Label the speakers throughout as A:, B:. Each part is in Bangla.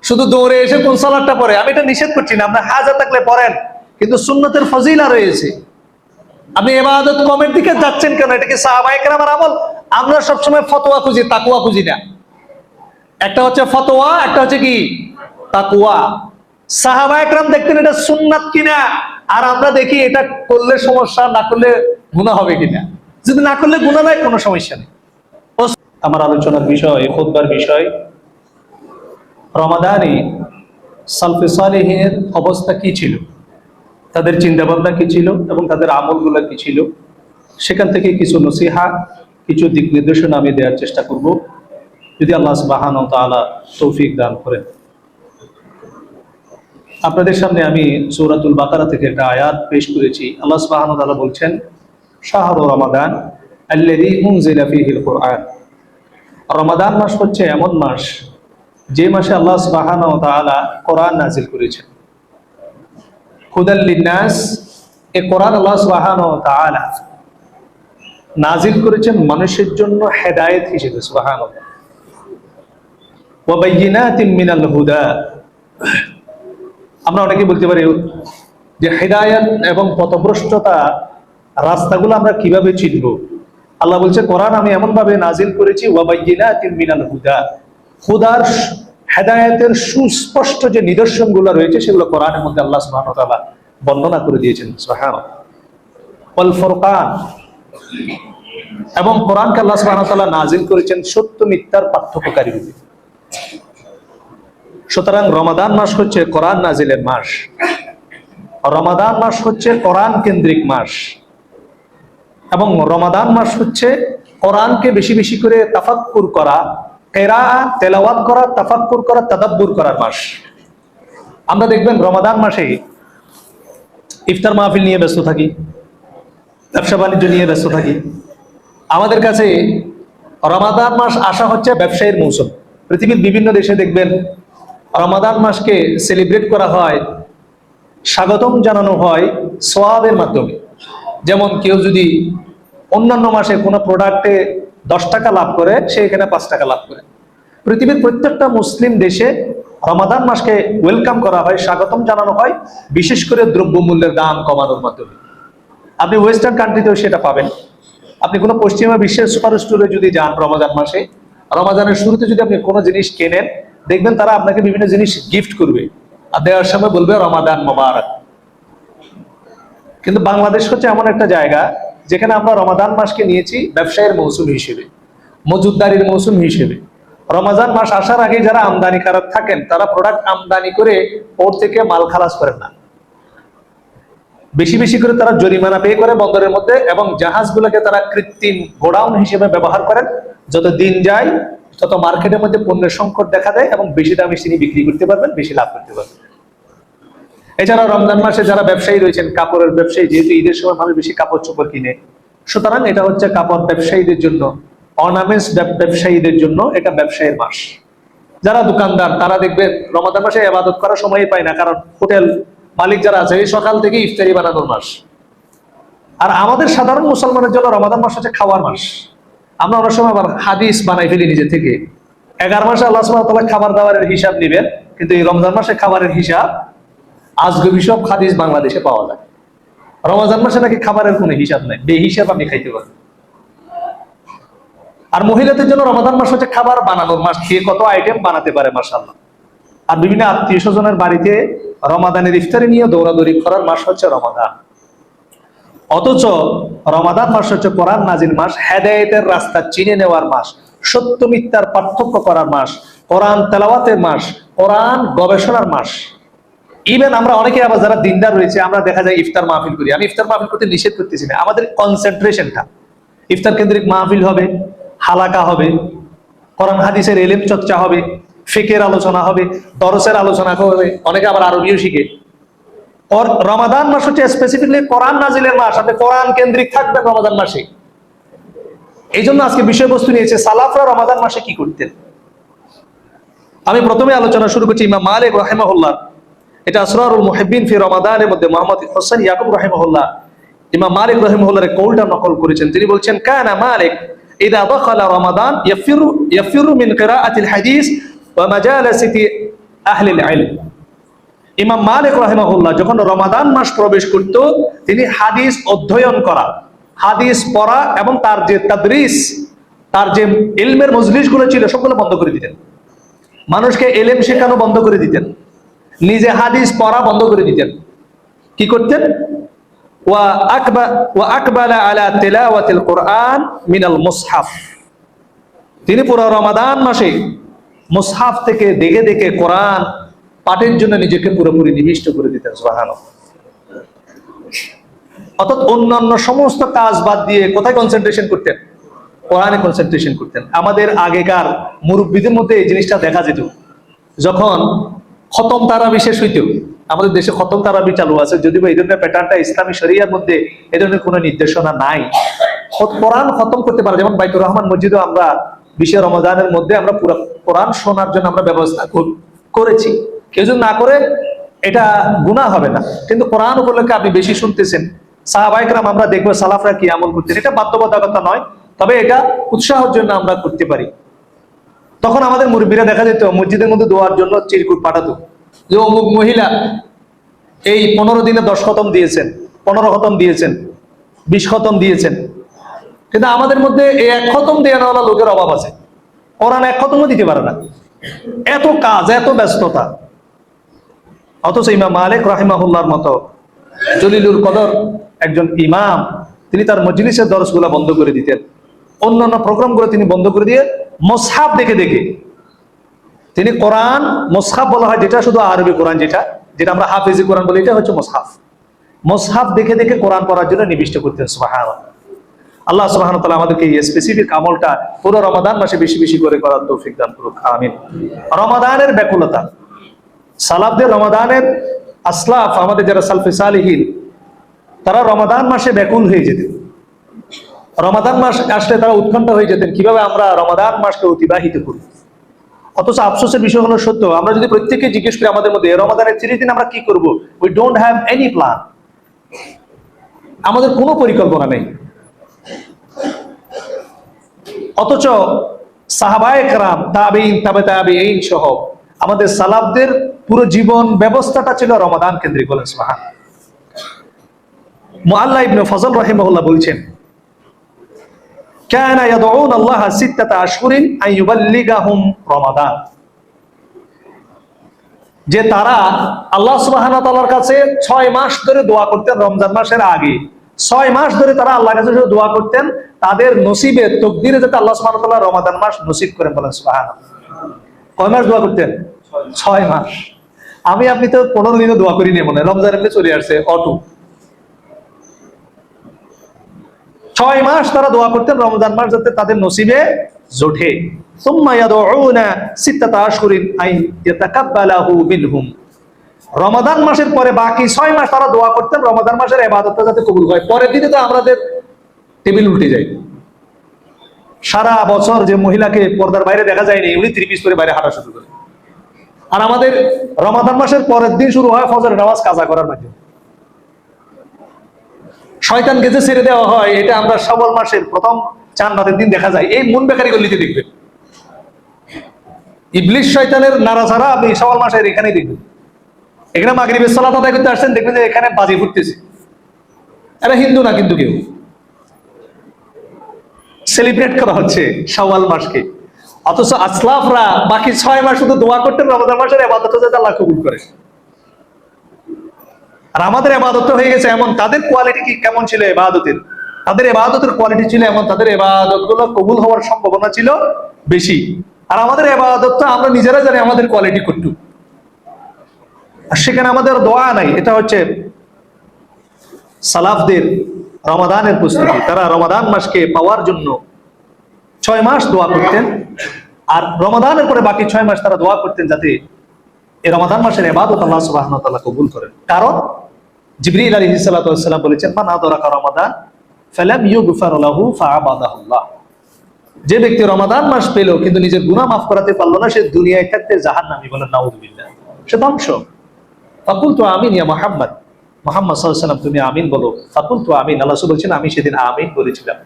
A: শুধু দৌড়ে এসে কোন সালাতটা পড়ে, আমি এটা নিষেধ করছি না, আপনার হাজা থাকলে পড়েন, কিন্তু সুন্নতের ফজিলা রয়েছে। আপনি ইবাদত কমের দিকে যাচ্ছেন কেন? এটা কি সাহাবায়ে কেরামের আমল? আমরা সবসময় ফতোয়া খুঁজি, তাকওয়া খুঁজি না। একটা হচ্ছে ফতোয়া, একটা হচ্ছে কি তাকওয়া। সাহাবায়ে কেরাম দেখতেন এটা সুন্নাত কিনা, আর আমরা দেখি এটা করলে সমস্যা, না করলে গুনাহ হবে কিনা। যদি না করলে গুনাহ নাই, কোনো সমস্যা নেই। আমার আলোচনার বিষয়, খুতবার বিষয়, রমাদানে সালফে সালেহিনের অবস্থা কি ছিল, তাদের চিন্তা ভাবনা কি ছিল এবং তাদের আমলগুলো কি ছিল, সেখান থেকে কিছু নসিহা, কিছু দিক নির্দেশনা আমি দেওয়ার চেষ্টা করব, যদি আল্লাহ সুবহানাহু ওয়া তাআলা তৌফিক দান করেন। আপনাদের সামনে আমি সূরাতুল বাকারা থেকে একটা আয়াত পেশ করেছি। আল্লাহ সুবহানাহু ওয়া তাআলা বলছেন, শাহরু রমাদান আল্লাযী উনজিলা ফীহিল কুরআন। রমাদান মাস হচ্ছে এমন মাস যে মাসে আল্লাহ সুবহানাহু ওয়া তাআলা কোরআন নাজিল করেছেন। হুদাল লিন্নাস, এই কোরআন আল্লাহ সুবহানাহু ওয়া তাআলা নাজিল করেছেন মানুষের জন্য হেদায়েত হিসেবে। সুবহানাল্লাহ। ওয়া বাইয়িনাতিন মিনাল হুদা। আমরা অনেকে বলতে পারি যে হেদায়েত এবং পথভ্রষ্টতা রাস্তাগুলো আমরা কিভাবে চিনব? আল্লাহ বলছে কোরআন আমি এমন ভাবে নাজিল করেছি, ওয়া বাইয়িনাতিন মিনাল হুদা, হুদার হেদায়েতের সুস্পষ্ট যে নিদর্শনগুলো রয়েছে সেগুলো কোরআনের মধ্যে আল্লাহ সুবহানাহু ওয়া তাআলা বর্ণনা করে দিয়েছেন। সুবহানাল্লাহ। ওয়াল ফুরকান, এবং কোরআনকে আল্লাহ সুবহানাহু ওয়া তাআলা নাজিল করেছেন সত্য মিথ্যার পার্থক্যকারী রূপে। সুতরাং রমাদান মাস হচ্ছে কোরআন নাজিলের মাস। রমাদান মাস হচ্ছে কোরআন কেন্দ্রিক মাস, এবং রমাদান মাস হচ্ছে কোরআনকে বেশি বেশি করে তাফাক্কুর করা, কিরাআত, তেলাওয়াত করা, তাফাক্কুর করা, তাদাব্বুর করার মাস। আমরা দেখবেন রমাদান মাসে ইফতার মাহফিল নিয়ে ব্যস্ত থাকি, ব্যবসা বাণিজ্য নিয়ে ব্যস্ত থাকি। আমাদের কাছে রমাদান মাস আসা হচ্ছে ব্যবসায়ের মৌসুম। পৃথিবীর বিভিন্ন দেশে দেখবেন রমাদান মাসকে সেলিব্রেট করা হয়, স্বাগতম জানানো হয় সওয়াবের মাধ্যমে। যেমন কেউ যদি অন্যান্য মাসে কোনো প্রোডাক্টে 10 টাকা লাভ করে, সে এখানে 5 টাকা লাভ করে। পৃথিবীর প্রত্যেকটা মুসলিম দেশে রমাদান মাসকে ওয়েলকাম করা হয়, স্বাগতম জানানো হয়, বিশেষ করে দ্রব্যমূল্যের দাম কমানোর মাধ্যমে। আপনি ওয়েস্টার্ন কান্ট্রিতেও সেটা পাবেন। আপনি কোনো পশ্চিমা বিশ্বের সুপার স্টোরে যদি যান রমাদান মাসে, রমাদানের শুরুতে যদি আপনি কোনো জিনিস কেনেন, দেখবেন তারা আপনাকে বিভিন্ন জিনিস গিফট করবে আর দেওয়ার সময় বলবে রমাদান মোবারক। কিন্তু বাংলাদেশ হচ্ছে এমন একটা জায়গা যেখানে আমরা রমাদান মাসকে নিয়েছি ব্যবসায়ের মৌসুম হিসেবে, মজুদদারির মৌসুম হিসেবে। রমাদান মাস আসার আগে যারা আমদানিকারক থাকেন, তারা প্রোডাক্ট আমদানি করে ওর থেকে মাল খালাস করেন না, বেশি বেশি করে তারা জরিমানা পে করে বন্দরের মধ্যে, এবং জাহাজগুলোকে তারা কৃত্রিম গোডাউন হিসেবে ব্যবহার করেন। যত দিন যায় তত মার্কেটের মধ্যে পণ্যের সংকট দেখা দেয় এবং বেশি দামে তিনি বিক্রি করতে পারবেন, বেশি লাভ করতে পারবেন। এছাড়া রমজান মাসে যারা ব্যবসায়ী রয়েছেন, কাপড়ের ব্যবসায়ী, যেহেতু ঈদের সময় মানুষ বেশি কাপড় চোপড় কিনে, সুতরাং এটা হচ্ছে কাপড় ব্যবসায়ীদের জন্য, অর্নামেন্টস ব্যবসায়ীদের জন্য এটা ব্যবসায়ের মাস। যারা দোকানদার তারা দেখবেন রমাদান মাসে ইবাদত করার সময়ই পায় না, কারণ হোটেল মালিক যারা আছে এই সকাল থেকে ইফতারি বানানোর মাস। আর আমাদের সাধারণ মুসলমানের জন্য রমাদান মাস হচ্ছে খাওয়ার মাস। আমরা অনেক সময় আবার হাদিস বানাই ফেলি নিজে থেকে। 11 মাসে আল্লাহ সুবহানাহু ওয়া তাআলা খাবার দাবারের হিসাব নেবেন, কিন্তু এই রমজান মাসে খাবারের হিসাব আজগবি সব হাদিস বাংলাদেশে পাওয়া যায়। রমজান মাসে নাকি খাবারের কোনো হিসাব নাই, বেহিসাব আমি খাইতে পারি। আর মহিলাদের জন্য রমাদান মাস হচ্ছে খাবার বানানোর মাস, খেয়ে কত আইটেম বানাতে পারে মাশাআল্লাহ। আর বিভিন্ন আত্মীয় স্বজনের বাড়িতে রমাদানের ইফতারি নিয়ে দৌড়াদৌড়ি করার মাস হচ্ছে রমাদান। অথচ রমাদান মাস হচ্ছে কোরআন নাজিল মাস, হেদায়েতের রাস্তা চিনে নেওয়ার মাস, সত্য মিথ্যার পার্থক্য করার মাস, কোরআন তেলাওয়াতের মাস, কোরআন গবেষণার মাস। ইভেন আমরা অনেকে আবার যারা দিনদার রয়েছে, আমরা দেখা যায় ইফতার মাহফিল করি। আমি ইফতার মাহফিল করতে নিষেধ করতেছি না, আমাদের কনসেন্ট্রেশনটা ইফতার কেন্দ্রিক মাহফিল হবে, হালাকা হবে, কোরআন হাদিসের ইলম চর্চা হবে, ফিকের আলোচনা হবে, দরসের আলোচনা হবে, অনেকে আবার আরবিও শিখে। রমাদান মাস হচ্ছে স্পেসিফিকলি কোরআন নাজিলের মাস, আপনি কোরআন কেন্দ্রিক থাকবেন রমাদান মাসে। এই জন্য আজকে বিষয়বস্তু নিয়েছে সালাফরা রমাদান মাসে কি করতেন। আমি প্রথমে আলোচনা শুরু করছি ইমাম মালিক রাহিমাহুল্লাহ, এটা আসরারুল মুহিব্বিন ফি রমাদানের মধ্যে মুহাম্মদ হোসেন ইয়াকুব রাহিমাহুল্লাহ ইমাম মালিক রাহিমাহুল্লাহর কওলটা নকল করেছেন। তিনি বলছেন, কানা মালিক ইযা দাখালা রমাদান ইয়াফিরু মিন কিরাআতিল হাদিস ওয়া মাজালিসি আহলিল ইলম। ইমাম মালিক রাহিমাহুল্লাহ যখন রমাদান মাস প্রবেশ করত, তিনি হাদিস অধ্যয়ন করা, হাদিস পড়া এবং তার যে তাদরিস, তার যে ইলমের মজলিসগুলো ছিল সবগুলো বন্ধ করে দিতেন। মানুষকে ইলম শেখানো বন্ধ করে দিতেন, নিজে হাদিস পড়া বন্ধ করে দিতেন। কি করতেন? ওয়া আকবালা আলা তিলাওয়াতিল কুরআন মিনাল মুসহাফ। তিনি পুরো রমাদান মাসে মুসহাফ থেকে দেখে দেখে কোরআন পাঠের জন্য নিজেকে পুরোপুরি নিবিষ্ট করে দিতেন। সুবহানাল্লাহ। অর্থাৎ অন্যান্য সমস্ত কাজ বাদ দিয়ে কোথায় কনসেন্ট্রেশন করতেন? কোরআনে কনসেন্ট্রেশন করতেন। আমাদের আগেকার মুরব্বীদের মধ্যে এই জিনিসটা দেখা যেত, যখন খতম তারাবি শেষ হইত, আমাদের দেশে খতম তারাবি চালু আছে, যদিও এই ধরনের প্যাটার্নটা ইসলামী শরিয়ার মধ্যে এই ধরনের কোনো নির্দেশনা নাই। কোরআন খতম করতে পারে, যেমন বাইতুর রহমান মসজিদে আমরা 20 রমজানের মধ্যে আমরা পুরো কোরআন শোনার জন্য আমরা ব্যবস্থা করেছি। কেউ যদি না করে এটা গুনাহ হবে না, কিন্তু কোরআন উপলক্ষে আপনি বেশি শুনতেছেন। সাহাবায়ে কেরাম আমরা দেখবো সালাফরা কি আমল করতেন, এটা বাধ্যবাধকতা নয়, তবে এটা উৎসাহের জন্য আমরা করতে পারি। তখন আমাদের মুরব্বীরা দেখা যেত মসজিদের মধ্যে দোয়ার জন্য চিরকুট পাঠাতো, যে অমুক মহিলা এই 15 দিনে 10 খতম দিয়েছেন, 15 খতম দিয়েছেন, 20 খতম দিয়েছেন। কিন্তু আমাদের মধ্যে এই 1 খতম দেওয়ালা লোকের অভাব আছে, কোরআন 1 খতমও দিতে পারে না, এত কাজ, এত ব্যস্ততা। অথচ ইমাম মালিক রাহিমাহুল্লাহর মতো জলিলুল কদর একজন ইমাম, তিনি তার মজলিসের দরসগুলো বন্ধ করে দিতেন, অন্যান্য প্রোগ্রামগুলো তিনি বন্ধ করে দিয়ে মুসহাফ দেখে দেখে তিনি কোরআন, মুসহাফ বলা হয় যেটা শুধু আরবি কোরআন, যেটা যেটা আমরা হাফেজি কোরআন বলি, এটা হচ্ছে মুসহাফ। মুসহাফ দেখে দেখে কোরআন পড়ার জন্য নিবিষ্ট করতেন। সুবহানাল্লাহ। আল্লাহ সুবহানাহু ওয়া তাআলা আমাদেরকে এই স্পেসিফিক আমলটা পুরো রমাদান মাসে বেশি বেশি করে করার তৌফিক দান করুক, আমিন। রমাদানের ব্যাকুলতা, সালাফদের, রমাদানের আসলাফ, আমাদের যারা সালফে সালিহিন, তারা রমাদান মাসে ব্যাকুল হয়ে যেতেন। রমাদান মাস আসলে তারা উৎকণ্ঠা হয়ে যেতেন কিভাবে আমরা রমাদান মাসকে অতিবাহিত করি। অথচ আফসোসের বিষয় হলো সত্য, আমরা যদি প্রত্যেককে জিজ্ঞেস করি আমাদের মধ্যে রমাদানের 30 দিন আমরা কি করব, we don't have any plan, আমাদের কোনো পরিকল্পনা নেই। অথচ সাহাবায়ে কেরাম, তাবেঈন, তাবে তাবেঈন সহ আমাদের সালাফদের পুরো জীবন ব্যবস্থাটা ছিল রমাদান কেন্দ্রিক। বলেন সুবহানাল্লাহ। মুআল্লা ইবনে ফজল রাহিমাহুল্লাহ বলছেন, কানা ইয়াদউন আল্লাহ 6 আশহুরিন আন ইউবাল্লিগাহুম রমাদান, যে তারা আল্লাহ সুবহানাহু ওয়া তাআলার কাছে 6 মাস ধরে দোয়া করতেন। রমজান মাসের আগে 6 মাস ধরে তারা আল্লাহর কাছে দোয়া করতেন তাদের নসিবে, তকদিরে যাতে আল্লাহ সুবহানাহু ওয়া তাআলা রমাদান মাস নসিব করেন। বলেন সুবহানাল্লাহ। কয় মাস দোয়া করতেন? 6 মাস। আমি আপনি তো 15 দিনও দোয়া করিনি, মনে রমজান এমনি চলে আসছে অটো। 6 মাস তারা দোয়া করতেন রমজান মাস যাতে তাদের নসিবে জোটে। সুম্মা ইয়াদউনা 6 আশহুরিন আন ইয়াতাকাব্বালাহু মিনহুম, রমাদান মাসের পরে বাকি 6 মাস তারা দোয়া করতেন রমাদান মাসের ইবাদতটা যাতে কবুল হয়। পরের দিনে তো আমাদের টেবিল উল্টে যায়। সারা বছর যে মহিলাকে পর্দার বাইরে দেখা যায়নি, উনি 3 পিস পরে বাইরে হাঁটা শুরু করে। আর আমাদের রমাদান মাসের পরের দিন শুরু হয় ফজরের নামাজ কাজা করার মাধ্যমে। শয়তানকে যে ছেড়ে দেওয়া হয়, এটা আমরা শাওয়াল মাসের প্রথম 4 রাতের দিন দেখা যায়। এই মন বেকারি গলিতে দেখবেন ইবলিশ শয়তানের নাড়াচাড়া আপনি শাওয়াল মাসের এখানেই দেখবেন। এখানে মাগরিবের সালাত আদায় করতে আসছেন, দেখবেন যে এখানে বাজি ফুটতেছে। এরা হিন্দু না, কিন্তু কেউ সেলিব্রেট করা হচ্ছে শাওয়াল মাসকে। অথচ আসলাফরা বাকি 6 মাস শুধু দোয়া করতেন রমাদান মাসের ইবাদত যাতে আল্লাহ কবুল করে। আর আমাদের ইবাদত হয়ে গেছে এমন, তাদের কোয়ালিটি কি কেমন ছিল ইবাদতের? তাদের ইবাদতের কোয়ালিটি ছিল এমন, তাদের ইবাদতগুলো কবুল হওয়ার সম্ভাবনা ছিল বেশি। আর আমাদের ইবাদতটা আমরা নিজেরা জানি আমাদের কোয়ালিটি কতটুকু, আর সেখানে আমাদের দোয়া নাই। এটা হচ্ছে সালাফদের রমাদানের প্রস্তুতি। তারা রমাদান মাসকে পাওয়ার জন্য 6 মাস দোয়া করতেন, আর রমাদানের পরে বাকি 6 মাস তারা দোয়া করতেন যাতে এই রমাদান মাসের ইবাদত আল্লাহ সুবহানাহু ওয়া তাআলা কবুল করেন। কারণ জিবরিল আলাইহিস সালাতু ওয়াস সালাম বলেছেন, মান আদরাকা রমাদান ফালাম ইউগফার লাহু ফাআবাদাহুল্লাহ, যে ব্যক্তি রমাদান মাস পেল কিন্তু নিজের গুনাহ মাফ করাতে পারলো না, সে দুনিয়ায় থাকতে জাহান্নামী। বলেন নাউযুবিল্লাহ, সে ধ্বংস। ফাকুলতু আমিন ইয়া মুহাম্মদ, মুহাম্মদ সাল্লাল্লাহু আলাইহি ওয়াসাল্লাম তুমি আমিন বলো। ফাকুলতু আমিন, আল্লাহ রাসূল বলেছেন আমি সেদিন আমিন বলেছিলাম।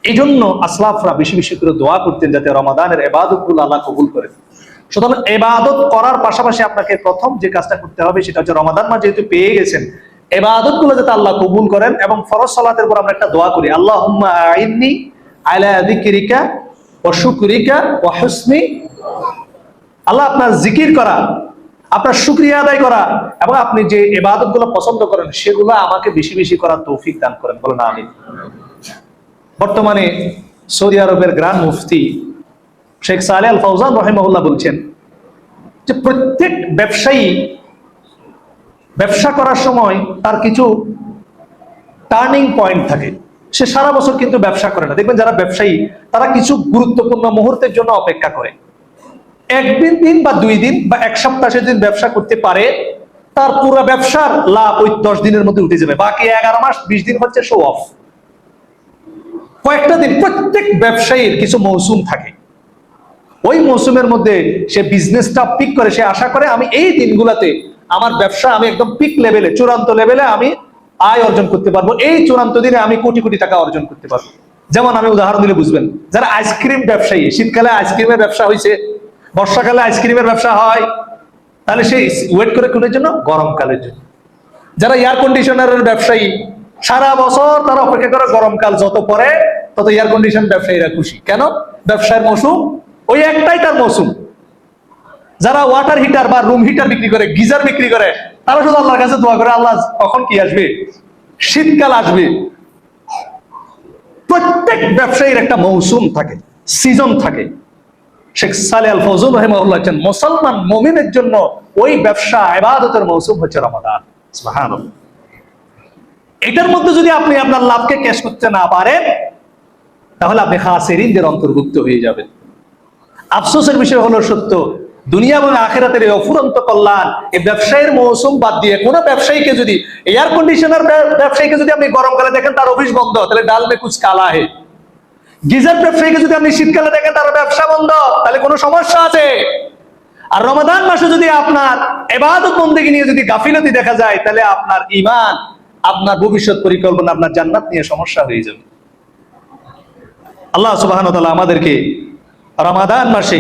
A: এই জন্য আসলাফরা বেশি বেশি করে দোয়া করতেন যাতে রমাদানের ইবাদতগুলো আল্লাহ কবুল করেন। সুতরাং ইবাদত করার পাশাপাশি আপনাকে প্রথম যে কাজটা করতে হবে সেটা হচ্ছে রমাদান মাস যেহেতু পেয়ে গেছেন, ইবাদত গুলো যাতে আল্লাহ কবুল করেন। এবং ফরজ সালাতের পর আমরা একটা দোয়া করি, আল্লাহুম্মা আইন্নি আলা যিকরিকা ওয়া শুকরিকা ওয়া হুসনি, আল্লাহ আপনার জিকির করা, আপনার শুকরিয়া আদায় করা এবং আপনি যে ইবাদত গুলো পছন্দ করেন সেগুলো আমাকে বেশি বেশি করার তৌফিক দান করেন, বলেন আমিন। বর্তমানে সৌদি আরবের গ্র্যান্ড মুফতি শেখ সালেহ আল ফাউজান রাহিমাহুল্লাহ বলছেন যে প্রত্যেক ব্যবসায়ী ব্যবসা করার সময় তার কিছু টার্নিং পয়েন্ট থাকে। সে সারা বছর কিন্তু ব্যবসা করে না। দেখবেন যারা ব্যবসায়ী তারা কিছু গুরুত্বপূর্ণ মুহূর্তের জন্য অপেক্ষা করে। একদিন বা 2 দিন বা 1 সপ্তাহ সে দিন ব্যবসা করতে পারে, তার পুরো ব্যবসার লাভ ওই 10 দিনের মধ্যে উঠে যাবে। বাকি 11 মাস 20 দিন হচ্ছে শো অফ। কয়েকটা দিন প্রত্যেক ব্যবসায়ীর কিছু মৌসুম থাকে, ওই মৌসুমের মধ্যে সে বিজনেসটা পিক করে। সে আশা করে আমি এই দিনগুলোতে আমার ব্যবসা আমি একদম পিক লেভেলে, চূড়ান্ত লেভেলে আমি আয় অর্জন করতে পারবো, এই চূড়ান্ত দিনে আমি কোটি কোটি টাকা অর্জন করতে পারবো। যেমন আমি উদাহরণ দিলে বুঝবেন, যারা আইসক্রিম ব্যবসায়ী, শীতকালে আইসক্রিমের ব্যবসা হয়েছে, বর্ষাকালে আইসক্রিমের ব্যবসা হয়, তাহলে সে ওয়েট করে কোনের জন্য? গরমকালের জন্য। যারা এয়ার কন্ডিশনারের ব্যবসায়ী, সারা বছর তারা অপেক্ষা করে গরমকাল যত পরে তত এয়ার কন্ডিশন ব্যবসায়ীরা খুশি। কেন? ব্যবসার মৌসুম ওই একটাই তার মৌসুম। যারা ওয়াটার হিটার বা রুম হিটার বিক্রি করে, গিজার বিক্রি করে, তারা শুধু আল্লাহর কাছে দোয়া করে, আল্লাহ কখন কি আসবে? শীতকাল আসবে। প্রত্যেক ব্যবসায়ীর একটা মৌসুম থাকে, সিজন থাকে। শেখ সালেহ আল ফাউজান রাহিমাহুল্লাহ বলেন মুসলমান মুমিনের জন্য ওই ব্যবসা ইবাদতের মৌসুম হচ্ছে রমাদান। সুবহানাল্লাহ। এটার মধ্যে যদি আপনি আপনার লাভকে ক্যাশ করতে না পারেন তাহলে আপনি খাসিরিনদের অন্তর্ভুক্ত হয়ে যাবেন। আফসোসের বিষয় হলো সত্য, দুনিয়া এবং আখিরাতের এই অফুরন্ত কল্যাণ এই ব্যবসায়ের মৌসুম বাদ দিয়ে কোন ব্যবসায়ীকে যদি, এয়ার কন্ডিশনার ব্যবসায়ীকে যদি আপনি গরমকালে দেখেন তার অফিস বন্ধ, তাহলে ডাল মে কুছ কালা হে। গিজার ব্যবসায়ীকে যদি আপনি শীতকালে দেখেন তার ব্যবসা বন্ধ, তাহলে কোনো সমস্যা আছে। আর রমাদান মাসে যদি আপনার ইবাদত বন্দেগী নিয়ে যদি গাফিলতি দেখা যায়, তাহলে আপনার ঈমান, আপনার ভবিষ্যৎ পরিকল্পনা, আপনার জান্নাত নিয়ে সমস্যা হয়ে যাবে। আল্লাহ সুবহানাহু ওয়া তাআলা আমাদেরকে রমাদান মাসে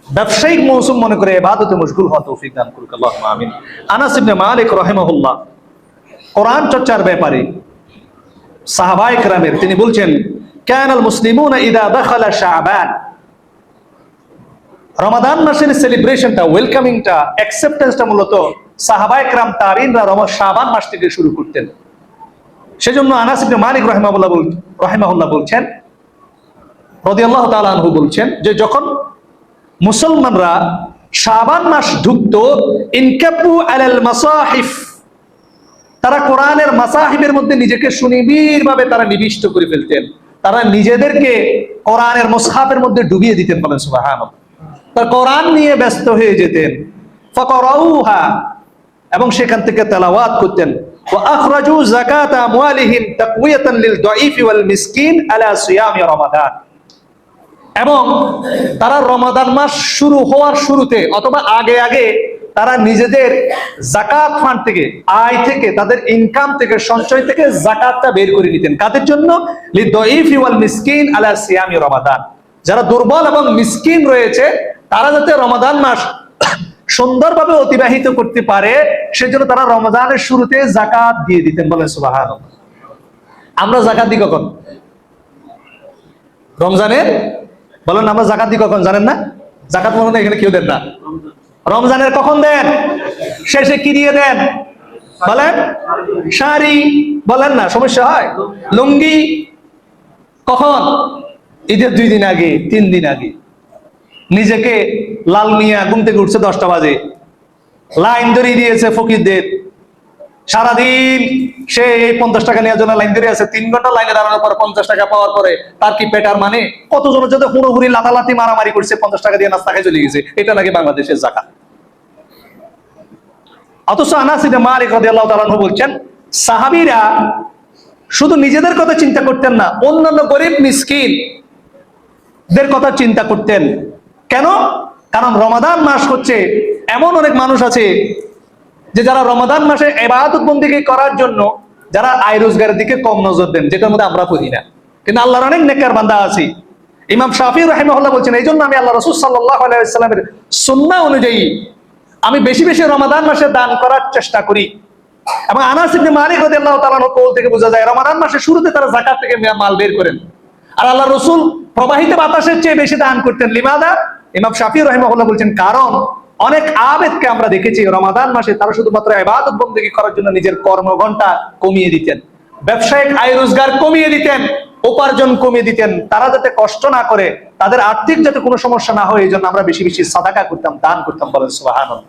A: ব্যবসায়িক মৌসুম মনে করে ইবাদতে মশগুল হওয়া তৌফিক দান করুক, আল্লাহুম্মা আমিন। আনাস ইবনে মালিক রাহিমাহুল্লাহ কোরআন চর্চার ব্যাপারে সাহাবায়ে কেরামের তিনি বলছেন, কানাল মুসলিমুনা ইযা দাখালা শাবান, রমাদান মাসের সেলিব্রেশনটা, ওয়েলকামিংটা, অ্যাকসেপ্টেন্সটা মূলত সাহাবায়ে কেরাম তাবিঈনরা শাবান মাস থেকে শুরু করতেন। সেজন্য আনাস ইবনে মালিক রাহিমাহুল্লাহ বলছেন, রাদিয়াল্লাহু তাআলা আনহু বলছেন যে যখন মুসলমানরা শাবান মাস ঢুকতো, ইনকাবু আলাল মাসাহিফ, তারা কোরআনের মাসাহিবের মধ্যে নিজেকে সুনিবিড় ভাবে তারা নিবিষ্ট করে ফেলতেন। তারা নিজেদেরকে কোরআনের মুসহাফের মধ্যে ডুবিয়ে দিতেন, বলেন সুবহানাল্লাহ। তারা কোরআন নিয়ে ব্যস্ত হয়ে যেতেন। ফাকরাউহা, এবং সেখান থেকে তেলাওয়াত করতেন। ওয়া আখরাজু যাকাত আমওয়ালিহিম তাকওয়িয়াতান লিল দাঈফ ওয়াল মিসকিন আলা সিয়ামি রমাদান, এবং তারা রমাদান মাস শুরু হওয়ার শুরুতে অথবা আগে আগে তারা নিজেদের যাকাত ফান্ড থেকে, আয় থেকে, তাদের ইনকাম থেকে, সঞ্চয় থেকে যাকাতটা বের করে নিতেন। কাদের জন্য? লিদাঈফ ওয়াল মিসকিন আলা সিয়ামি রমাদান, যারা দুর্বল এবং মিসকিন রয়েছে তারা যাতে রমাদান মাস সুন্দরভাবে অতিবাহিত করতে পারে সেজন্য তারা রমাদানের শুরুতে যাকাত দিয়ে দিতেন, বলেন সুবহানাল্লাহ। আমরা যাকাত দিই কখন? রমজানে। বলেন আমরা যাকাত দিই কখন? জানেন না? যাকাত মনে হয় এখানে কেউ দেন না। রমজানের কখন দেন? শেষে কি দিয়ে দেন? বলেন শাড়ি। বলেন না, সমস্যা হয়? লুঙ্গি। কখন? ঈদের 2 দিন আগে, 3 দিন আগে। নিজেকে লাল মিয়া ঘুম থেকে উঠছে 10টা বাজে, লাইন ধরিয়ে দিয়েছে ফকিরদের, সারাদিন সে এই 50 টাকা নেওয়ার জন্য লাইন ধরে আছে। 3 ঘন্টা লাইনে দাঁড়ানোর পর 50 টাকা পাওয়ার পরে তার কি পেটার? মানে কতজনের সাথে হুড়োহুড়ি লাতালাতি মারামারি করছে, 50 টাকা দিয়ে নাস্তা খেয়ে চলে গেছে। এটা নাকি বাংলাদেশের যাকাত। অথচ আনাস ইবনে মালিক রাদিয়াল্লাহু তাআলা আনহু বলছেন, সাহাবীরা শুধু নিজেদের কথা চিন্তা করতেন না, অন্যান্য গরিব মিসকিন দের কথা চিন্তা করতেন। কেন? কারণ রমাদান মাস হচ্ছে, এমন অনেক মানুষ আছে যে যারা রমাদান মাসে ইবাদত বন্দেগী করার জন্য যারা আয় রোজগারের দিকে কম নজর দেন, যেটার মধ্যে আমরা পড়ি না। কিন্তু আল্লাহর অনেক নেককার বান্দা আছে, ইমাম শাফি রাহিমাহুল্লাহ বলছেন, এই জন্য আমি আল্লাহ রাসূল সাল্লাল্লাহু আলাইহি ওয়াসাল্লামের সুন্নাহ অনুযায়ী আমি বেশি বেশি রমাদান মাসে দান করার চেষ্টা করি। এবং আনাস ইবনে মালিক রাদিয়াল্লাহু তাআলা কওল থেকে বোঝা যায় রমাদান মাসের শুরুতে তারা যাকাত থেকে মাল বের করেন, আর আল্লাহ রাসূল প্রবাহিত বাতাসের চেয়ে বেশি দান করতেন। লিমাদা? ইমাম শাফি রাহিমাহুল্লাহ বলছেন, কারণ অনেক আবেদকে আমরা দেখেছি রমাদান মাসে তারা শুধুমাত্র ইবাদত বন্দেগী করার জন্য নিজের কর্মঘণ্টা কমিয়ে দিতেন, ব্যবসায়িক আয় রোজগার কমিয়ে দিতেন, উপার্জন কমিয়ে দিতেন, তারা যাতে কষ্ট না করে, তাদের আর্থিক যাতে কোনো সমস্যা না হয়, এই জন্য আমরা বেশি বেশি সাদাকা করতাম, দান করতাম। বলেন সুবহানাল্লাহ।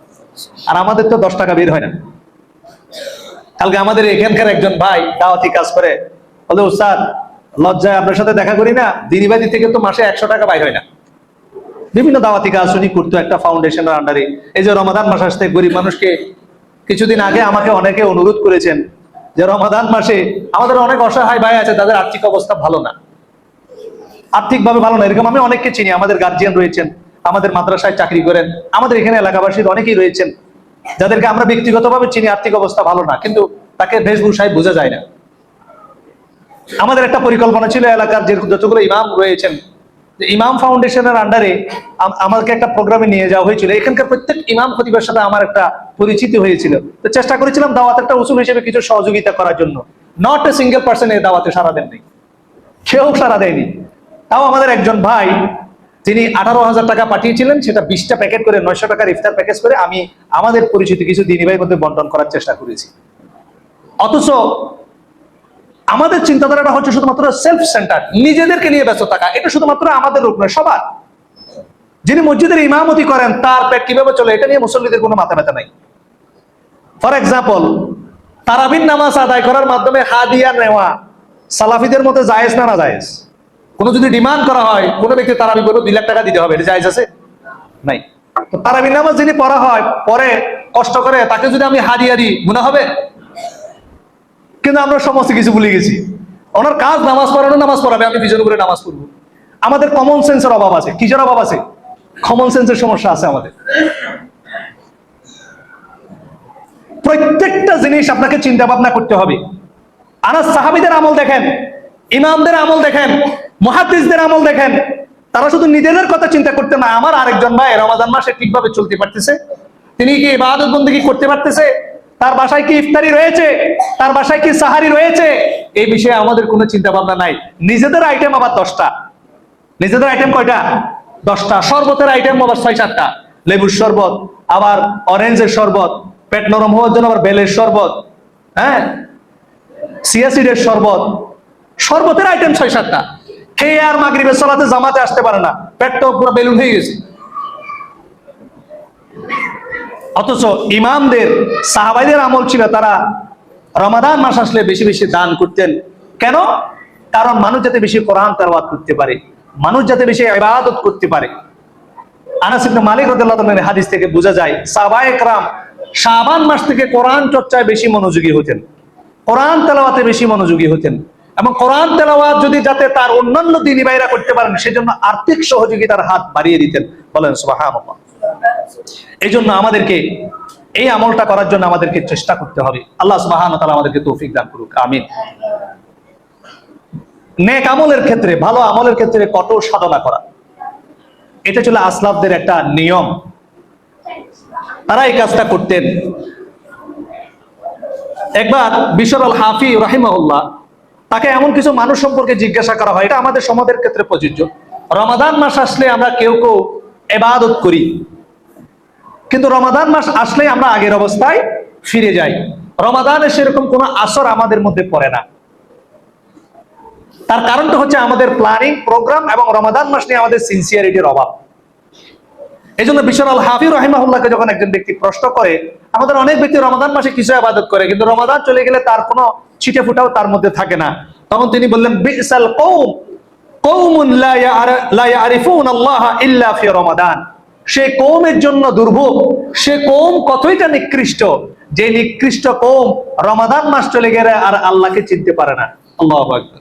A: আর আমাদের তো 10 টাকা বের হয় না। কালকে আমাদের এখানকার একজন ভাই দাওয়াতি কাজ করে, বলে উস্তাদ লজ্জায় আপনার সাথে দেখা করি না, দিনীবাদী থেকে তো মাসে 100 টাকা বাইর হয় না। বিভিন্ন দাওয়াতি কাজ উনি করতো একটা ফাউন্ডেশনের আন্ডারে। এই যে রমাদান মাস আসতে গরিব মানুষকে, কিছুদিন আগে আমাকে অনেকে অনুরোধ করেছেন যে রমাদান মাসে আমাদের অনেক অসহায় ভাই আছে, তাদের আর্থিক অবস্থা ভালো না, আর্থিকভাবে ভালো না, এরকম আমি অনেককে চিনি। আমাদের গার্জিয়ান রয়েছেন, আমাদের মাদ্রাসায় চাকরি করেন, আমাদের এখানে এলাকাবাসীর অনেকেই রয়েছেন যাদেরকে আমরা ব্যক্তিগতভাবে চিনি, আর্থিক অবস্থা ভালো না, কিন্তু তাকে বেশভূষায় বোঝা যায় না। আমাদের একটা পরিকল্পনা ছিল এলাকার যে যতগুলো ইমাম রয়েছেন, ইমাম ফাউন্ডেশনের আন্ডারে আমাকে একটা প্রোগ্রামে নিয়ে যাওয়া হয়েছিল। এখানকার প্রত্যেক ইমাম খতিবের সাথে আমার একটা পরিচিতি হয়েছিল, তো চেষ্টা করেছিলাম দাওয়াত একটা উসুল হিসেবে কিছু সহযোগিতা করার জন্য। নট এ সিঙ্গেল পার্সন এই দাওয়াতে সারা দেননি, কেউ সারা দেয়নি। তাও আমাদের একজন ভাই, তিনি 18,000 টাকা পাঠিয়েছিলেন, সেটা 20টা প্যাকেট করে 900 টাকার ইফতার প্যাকেজ করে আমি আমাদের পরিচিত কিছু দিনী ভাইয়ের মধ্যে বন্টন করার চেষ্টা করেছি। অথচ আমাদের চিন্তাধারাটা হচ্ছে শুধুমাত্র সেলফ সেন্টার, নিজেদেরকে নিয়ে ব্যস্ত থাকা। এটা শুধুমাত্র আমাদের রূপ নয়, সবার। যিনি মসজিদের ইমামতি করেন তার পেট কিভাবে চলে এটা নিয়ে মুসল্লিদের কোনো মাথা ব্যথা নাই। ফর এক্সাম্পল, তারাবির নামাজ আদায় করার মাধ্যমে হাদিয়া নেওয়া সালাফিদের মধ্যে জায়েজ না জায়েজ? কোনো যদি ডিমান্ড করা হয় কোনো ব্যক্তি তারাবি বলে 2 লাখ টাকা দিতে হবে, এটা জায়েজ আছে? নাই। তো তারাবির নামাজ যিনি পড়া হয়, পরে কষ্ট করে, তাকে যদি আমি হাদিয়া দিই গুনাহ হবে? কিন্তু আমরা সমস্ত কিছু ভুলে গেছি। ওনার কাজ নামাজ পড়ানো, নামাজ পড়াবে, আমি পিছনে করে নামাজ পড়বো। আমাদের কমন সেন্সের অভাব আছে। কিসের অভাব আছে? কমন সেন্সের সমস্যা আছে আমাদের। প্রত্যেকটা জিনিস আপনাকে চিন্তা ভাবনা করতে হবে। আনাস সাহাবীদের আমল দেখেন, ইমামদের আমল দেখেন, মুহাদ্দিসদের আমল দেখেন, তারা শুধু নিজেদের কথা চিন্তা করতে না, আমার আরেকজন ভাই রমাদান মাসে ঠিকভাবে চলতে পারতেছে, তিনি কি ইবাদত বন্দেগী করতে পারতেছে, তার বাসায় কি ইফতারি রয়েছে, তার বাসায় কি সাহারি রয়েছে, এই বিষয়ে আমাদের কোনো চিন্তা ভাবনা নাই। নিজেদের আইটেম আবার 10টা। নিজেদের আইটেম কয়টা? 10টা। শরবতের আইটেম আবার 6-7টা। লেবুর শরবত, আবার অরেঞ্জের শরবত, পেট নরম হওয়ার জন্য আবার বেলের শরবত, হ্যাঁ, সিয়াসিডের শরবত, শরবতের আইটেম 6-7টা। খেয়ে আর মাগরিবের সালাতে জামাতে আসতে পারে না, পেটটা পুরো বেলুন হয়ে গেছে। অথচ ইমামদের, সাহাবাইদের আমল ছিল তারা রমাদান মাস আসলে বেশি বেশি দান করতেন। কেন? কারণ মানুষ যাতে বেশি কোরআন তেলাওয়াত করতে পারে, মানুষ যাতে বেশি ইবাদত করতে পারে। আনাস ইবনে মালিক রাদিয়াল্লাহু তাআলা হাদিস থেকে বোঝা যায় সাহাবায়ে কেরাম শাবান মাস থেকে কোরআন চর্চায় বেশি মনোযোগী হতেন, কোরআন তেলাওয়াতে বেশি মনোযোগী হতেন, এবং কোরআন তেলাওয়াত যদি যাতে তার অন্যান্য দিনী ভাইরা করতে পারেন সেজন্য আর্থিক সহযোগিতার হাত বাড়িয়ে দিতেন। বলেন সুবহানাল্লাহ। এই জন্য আমাদেরকে এই আমলটা করার জন্য আমাদেরকে চেষ্টা করতে হবে। আল্লাহ সুবহানাহু ওয়া তাআলা আমাদেরকে তৌফিক দান করুক, আমিন। নেক আমলের ক্ষেত্রে, ভালো আমলের ক্ষেত্রে কঠোর সাধনা করা, এটা ছিল আসলাফদের একটা নিয়ম, তারা এই কাজটা করতেন। একবার বিশর আল হাফি রাহিমাহুল্লাহ, তাকে এমন কিছু মানুষ সম্পর্কে জিজ্ঞাসা করা হয়, এটা আমাদের সমাজের ক্ষেত্রে প্রযোজ্য। রমাদান মাস আসলে আমরা কেউ কেউ ইবাদত করি, কিন্তু রমাদান মাস আসলে আমরা আগের অবস্থায় ফিরে যাই। রমাদানে সেরকম কোনো আসর আমাদের মধ্যে পড়ে না। তার কারণটা হচ্ছে আমাদের প্ল্যানিং, প্রোগ্রাম এবং রমাদান মাস নিয়ে আমাদের সিনসিয়ারিটির অভাব। এই জন্য বিশর আল হাফি রাহিমাহুল্লাহকে যখন একজন ব্যক্তি প্রশ্ন করে, আমাদের অনেক ব্যক্তি রমাদান মাসে কিছু ইবাদত করে, কিন্তু রমাদান চলে গেলে তার কোনো ছিটে ফুটাও তার মধ্যে থাকে না, তখন তিনি বললেন বিসাল কওম কওমুন লা ইয়ারিফুনাল্লাহ ইল্লা ফি রমাদান। সে কওমের জন্য দুর্ভোগ, সে কওম কতইটা নিকৃষ্ট, যে নিকৃষ্ট কওম রমাদান মাস চলে গেলে আর আল্লাহকে চিনতে পারে না। আল্লাহু আকবার।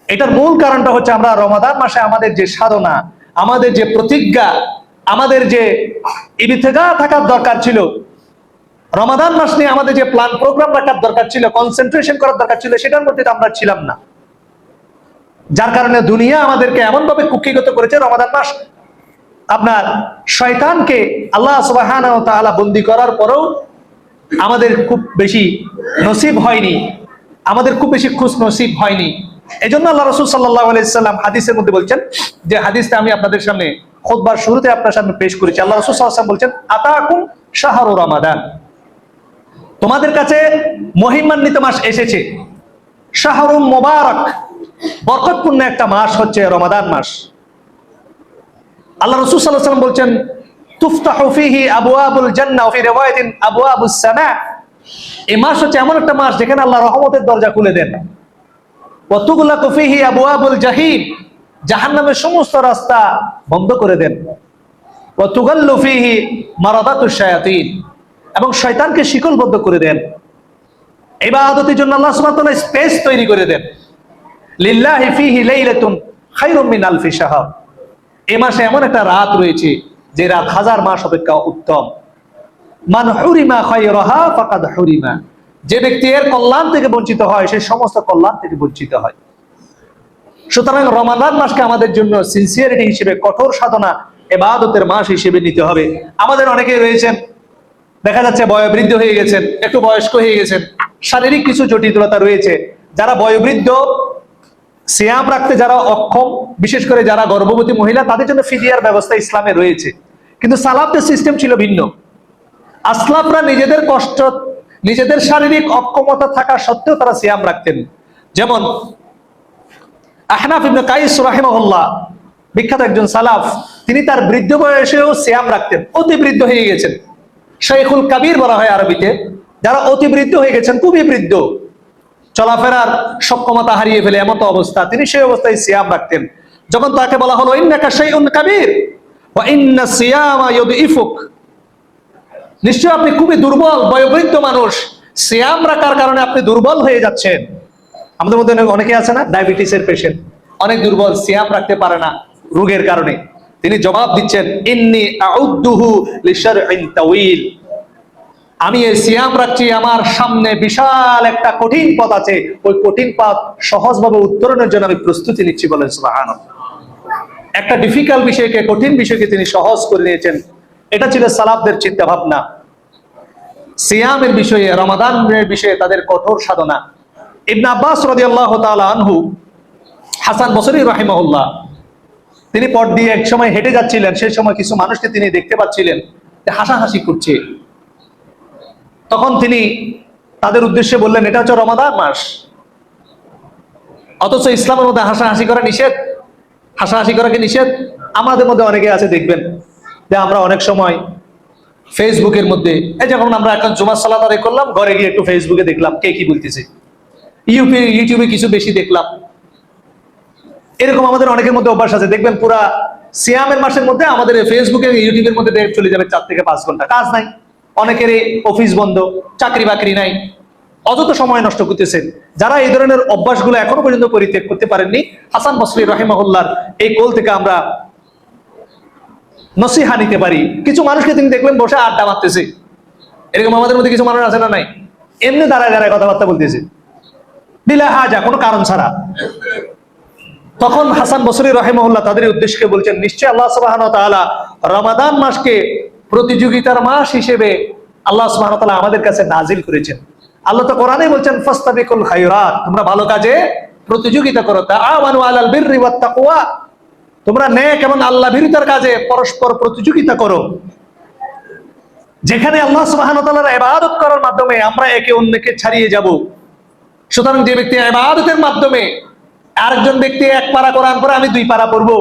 A: এটার মূল কারণটা হচ্ছে আমরা রমাদান মাসে আমাদের যে সাধনা, আমাদের যে প্রতিজ্ঞা, আমাদের যে ইবতিগা থাকার দরকার ছিল, রমাদান মাস নিয়ে আমাদের যে প্ল্যান প্রোগ্রাম রাখার দরকার ছিল, কনসেন্ট্রেশন করার দরকার ছিল, সেটার মধ্যে আমরা ছিলাম না। যার কারণে দুনিয়া আমাদেরকে এমন ভাবে কুক্ষিগত করেছে। রমাদান মাস আপনার শয়তানকে আল্লাহ সুবহানাহু ওয়া তাআলা বন্দী করার পরেও আমাদের খুব বেশি নসিব হয়নি, আমাদের খুব বেশি খুশ নসিব হয়নি। এই জন্য আল্লাহ রাসূল সাল্লাল্লাহু আলাইহি সাল্লাম হাদিসের মধ্যে বলছেন, যে হাদিসটা আমি আপনাদের সামনে খুতবার শুরুতে আপনার সামনে পেশ করেছি। আল্লাহ রাসূল সাল্লাল্লাহু আলাইহি ওয়াসাল্লাম বলছেন, আতাকুম শাহরু রমাদান, তোমাদের কাছে মহিমান্বিত মাস এসেছে। শাহরুম মুবারাক, বরকতপূর্ণ একটা মাস হচ্ছে রমাদান মাস। আল্লাহ রাসূল সাল্লাল্লাহু আলাইহি ওয়াসাল্লাম বলছেন, তুফতাহু ফীহি আবওয়াবুল জান্নাহ ওয়া ফি রিওয়ায়াতিন আবওয়াবুস সামা। এই মাস হচ্ছে এমন একটা মাস যেখানে আল্লাহ রহমতের দরজা খুলে দেন। ওয়া তুগলাকু ফীহি আবওয়াবুল জাহিম, জাহান্নামের সমস্ত রাস্তা বন্ধ করে দেন। ওয়া তুগাল্লু ফীহি মারাদাতুশ শায়াতিন, এবং শয়তানকে শিকলবদ্ধ করে দেন। ইবাদতের জন্য আল্লাহ সুবহানাহু ওয়া তাআলা স্পেস তৈরি করে দেন। লিল্লাহি ফীহি লাইলাতুন খায়রুম মিন আলফি শাহর, এই মাসে এমন একটা রাত রয়েছে যে রাত হাজার মাস অপেক্ষা উত্তম। মান হুরিমা খায়রাহা ফাকাদ হুরিমা, যে ব্যক্তি এর কল্যাণ থেকে বঞ্চিত হয় সে সমস্ত কল্যাণ থেকে বঞ্চিত হয়। সুতরাং রমাদান মাসকে আমাদের জন্য সিনসিয়ারিটি হিসেবে, কঠোর সাধনা ইবাদতের মাস হিসেবে নিতে হবে। আমাদের অনেকেই রয়েছেন, দেখা যাচ্ছে বয়োবৃদ্ধ হয়ে গেছেন, একটু বয়স্ক হয়ে গেছেন, শারীরিক কিছু জটিলতা রয়েছে। যারা বয়োবৃদ্ধ, সিয়াম রাখতে যারা অক্ষম, বিশেষ করে যারা গর্ভবতী মহিলা, তাদের জন্য ফিদিয়ার ব্যবস্থা ইসলামে রয়েছে। কিন্তু সালাফদের সিস্টেম ছিল ভিন্ন। আসলাফরা নিজেদের কষ্ট, নিজেদের শারীরিক অক্ষমতা থাকা সত্ত্বেও তারা সিয়াম রাখতেন। যেমন আহনাফ ইবনে কাইস রাহিমাহুল্লাহ, বিখ্যাত একজন সালাফ, তিনি তার বৃদ্ধ বয়সেও সিয়াম রাখতেন। অতি বৃদ্ধ হয়ে গেছেন, শাইখুল কাবীর বলা হয় আরবিতে। যারা অতি বৃদ্ধ হয়ে গেছেন, খুবই বৃদ্ধ, চলাফেরার সক্ষমতা হারিয়ে ফেলে এমত অবস্থা, তিনি সেই অবস্থায় সিয়াম রাখতেন। যখন তাকে বলা হলো ইন্নাকা শাইউন কাবীর ওয়া ইন্না সিয়ামা ইউদইফুক, নিশ্চয় আপনি খুবই দুর্বল, বয়োবৃদ্ধ মানুষ, সিয়াম রাখার কারণে আপনি দুর্বল হয়ে যাচ্ছেন। আমাদের মধ্যে অনেকে আছে না, ডায়াবেটিসের পেশেন্ট, অনেক দুর্বল, সিয়াম রাখতে পারে না রোগের কারণে। তিনি জবাব দিচ্ছেন, ইন্নী আউদ্দুহু লিশারইন তাওয়িল, আমি এই সিয়াম রাখছি, আমার সামনে বিশাল একটা কঠিন পথ আছে, ওই কঠিন পথ সহজভাবে উত্তরণের জন্য আমি প্রস্তুতি নিচ্ছি। বলেন সুবহানাল্লাহ। একটা ডিফিকাল্ট বিষয়কে, কঠিন বিষয়কে তিনি সহজ করে নিয়েছেন। এটা ছিল সালাফদের চিন্তা ভাবনা। সিয়ামের বিষয়ে, রমাদানের বিষয়ে তাদের কঠোর সাধনা। ইবনে আব্বাস রাদিয়াল্লাহু তাআলা আনহু, হাসান বসরি রাহিমাহুল্লাহ, তিনি পথ দিয়ে এক সময় হেঁটে যাচ্ছিলেন। সেই সময় কিছু মানুষকে তিনি দেখতে পাচ্ছিলেন যে হাসাহাসি করছে। তখন তিনি তাদের উদ্দেশ্যে বললেন, এটা হচ্ছে রমাদান মাস, অথচ ইসলামের মধ্যে হাসাহাসি করা নিষেধ। হাসাহাসি করা কি নিষেধ? আমাদের মধ্যে অনেকে আছে, দেখবেন যে আমরা অনেক সময় ফেসবুকের মধ্যে, এই যখন আমরা এখন জুমার সালাত আদায় করলাম, ঘরে গিয়ে একটু ফেসবুকে দেখলাম কে কি বলতেছে, ইউটিউবে কিছু বেশি দেখলাম। এরকম আমাদের অনেকের মধ্যে অভ্যাস আছে। দেখবেন পুরা সিয়ামের মাসের মধ্যে আমাদের ফেসবুকে, ইউটিউবের মধ্যে চলে যাবে 4 থেকে 5 ঘন্টা। কাজ নাই, অনেকেরই অফিস বন্ধ, চাকরি বাকরি নাই, অযথা সময় নষ্ট করতেছেন। যারা এই ধরনের অভ্যাসগুলো এখনো পর্যন্ত পরিত্যাগ করতে পারেননি, হাসান বসরি রাহিমাহুল্লাহর এই কোল থেকে আমরা নসিহা নিতে পারি। কিছু মানুষকে তিনি দেখবেন বসে আড্ডা মারতেছে, এরকম আমাদের মধ্যে কিছু মানুষ আছে না নাই? এমনি দাঁড়ায় দাঁড়ায় কথাবার্তা বলতেছে, বিলা হাজা, কোনো কারণ ছাড়া। তখন হাসান বসরি রাহিমাহুল্লাহ তাদের উদ্দেশ্যে বলছেন, নিশ্চয় আল্লাহ সুবহানাহু ওয়া তাআলা রমাদান মাসকে প্রতিযোগিতার মাস হিসেবে আল্লাহ সুবহানাহু ওয়া তাআলা আমাদের কাছে নাজিল করেছেন। আল্লাহ তো কোরআনে বলছেন, ফাস্তাবিকুল খায়রাত, তোমরা ভালো কাজে প্রতিযোগিতা করো। তাআওয়ানু আলাল বিররি ওয়াত তাকওয়া, তোমরা নেক এবং আল্লাহ ভীরুতার কাজে পরস্পর প্রতিযোগিতা করো। যেখানে আল্লাহ সুবহানাহু ওয়া তাআলার ইবাদত করার মাধ্যমে আমরা একে অন্যকে ছাড়িয়ে যাব। সুতরাং যে ব্যক্তি ইবাদতের মাধ্যমে, আরেকজন ব্যক্তি 1 পারা কোরআন পড়ে, আমি 2 পারা পড়বো,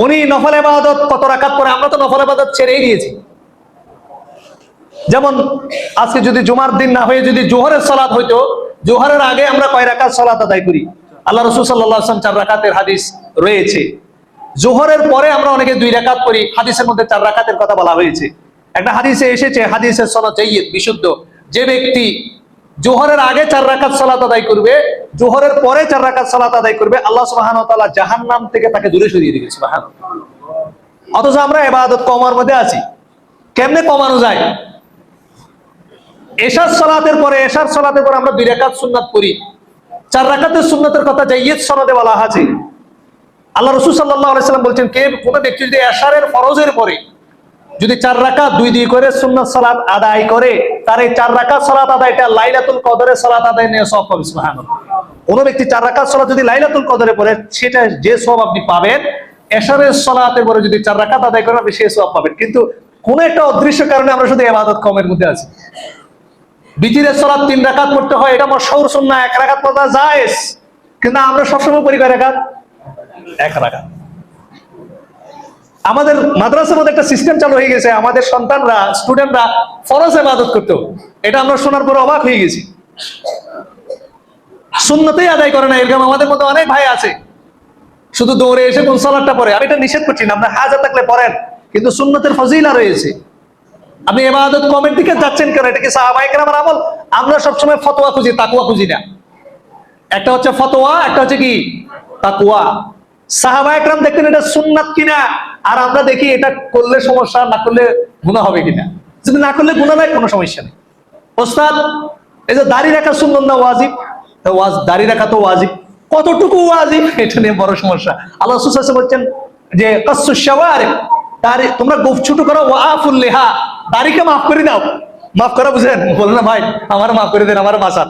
A: উনি নফল ইবাদত কত রাকাত পড়ে, আমরা তো নফল ইবাদত ছেড়েই দিয়েছি। যেমন আজকে যদি জুমার দিন না হয়ে যদি জোহরের সালাত হইতো, জোহরের আগে আমরা কয় রাকাত সালাত আদায় করি? আল্লাহ রাসূল সাল্লাল্লাহু আলাইহি ওয়াসাল্লাম 4 রাকাতের হাদিস রয়েছে। জোহরের পরে আমরা অনেকে 2 রাকাত পড়ি, হাদিসের মধ্যে 4 রাকাতের কথা বলা হয়েছে। একটা হাদিসে এসেছে, হাদিসের সনদ জাইয়্যিদ, বিশুদ্ধ, যে ব্যক্তি জোহরের আগে 4 রাকাত সালাত আদায় করবে, জোহরের পরে 4 রাকাত সালাত আদায় করবে, আল্লাহ সুবহানাহু ওয়া তাআলা জাহান্নাম থেকে তাকে দূরে সরিয়ে দিবে। সুবহানাল্লাহ। অথচ আমরা ইবাদত কমার মধ্যে আছি। কেমনে কমানো যায়? এশার সালাতের পরে আমরা 2 রাকাত সুন্নাত পড়ি, 4 রাকাতের সুন্নতের কথা জাইয়্যিদ সনদে বলা আছে। আল্লাহ রাসূল সাল্লাল্লাহু আলাইহি সাল্লাম বলছেন, কে কোন ব্যক্তি যদি এশারের ফরজের পরে যদি 4 রাকাত 2 করে সুন্নাত সালাত আদায় করে, তার এই 4 রাকাত সালাত আদায়টা লাইলাতুল কদরের সালাত আদায় নিয়ে সওয়াব পাবে। সুবহানাল্লাহ। কোন ব্যক্তি 4 রাকাত সালাত যদি লাইলাতুল কদরে পড়ে, সেটা যে সওয়াব আপনি পাবেন, এশারের সালাতের পরে যদি 4 রাকাত আদায় করেন, আপনি সেই সওয়াব পাবেন। কিন্তু কোন একটা অদৃশ্য কারণে আমরা শুধু ইবাদত কমের মধ্যে আছি। বিতিরের সালাত 3 রাকাত পড়তে হয়, এটা মাশহুর সুন্নাহ। 1 রাকাত পড়া জায়েজ, কিন্তু আমরা সবসময় পড়ি কয় রাকাত? 1 রাকাত। আমাদের মাদ্রাসার মধ্যে একটা সিস্টেম চালু হয়ে গেছে, আমাদের সন্তানরা, স্টুডেন্টরা ফরজ ইবাদত করতে, এটা আমরা শোনার পর অবাক হয়ে গেছি। সুন্নতেই আদায় করে না। এরকম আমাদের মধ্যে অনেক ভাই আছে, শুধু দৌড়ে এসে কোন সালাতটা পড়ে। আমি এটা নিষেধ করছি না, আপনার হাজার থাকলে পড়েন, কিন্তু সুন্নতের ফজিলা রয়েছে। আপনি ইবাদত কমের দিকে যাচ্ছেন কেন? এটা কি সাহাবায়ে কেরামের আমল? আমরা সবসময় ফতোয়া খুঁজি, তাকওয়া খুঁজি না। একটা হচ্ছে ফতোয়া, একটা হচ্ছে কি তাকওয়া। সাহাবায়ে কেরাম দেখতেন এটা সুন্নাত কিনা, আর আমরা দেখি এটা করলে সমস্যা, না করলে গুনাহ হবে কিনা। যদি না করলে গুনাহ নাই, কোনো সমস্যা নেই। ওস্তাদ, এই যে দাড়ি রাখা সুন্নাত না ওয়াজিব? দাড়ি রাখা তো ওয়াজিব, কতটুকু ওয়াজিব এটা নিয়ে বড় সমস্যা। আল্লাহ রাসূল সাল্লাল্লাহু আলাইহি ওয়াসাল্লাম বলছেন যে কাসসুশ শাওয়ারিব, দাড়ি তোমরা গোঁফ ছোট করো, ওয়াফুল লিহা, দাড়িকে মাফ করে দাও। মাফ করা বুঝেন? বলেন না ভাই আমার মাফ করে দেন, আমার বাঁচান।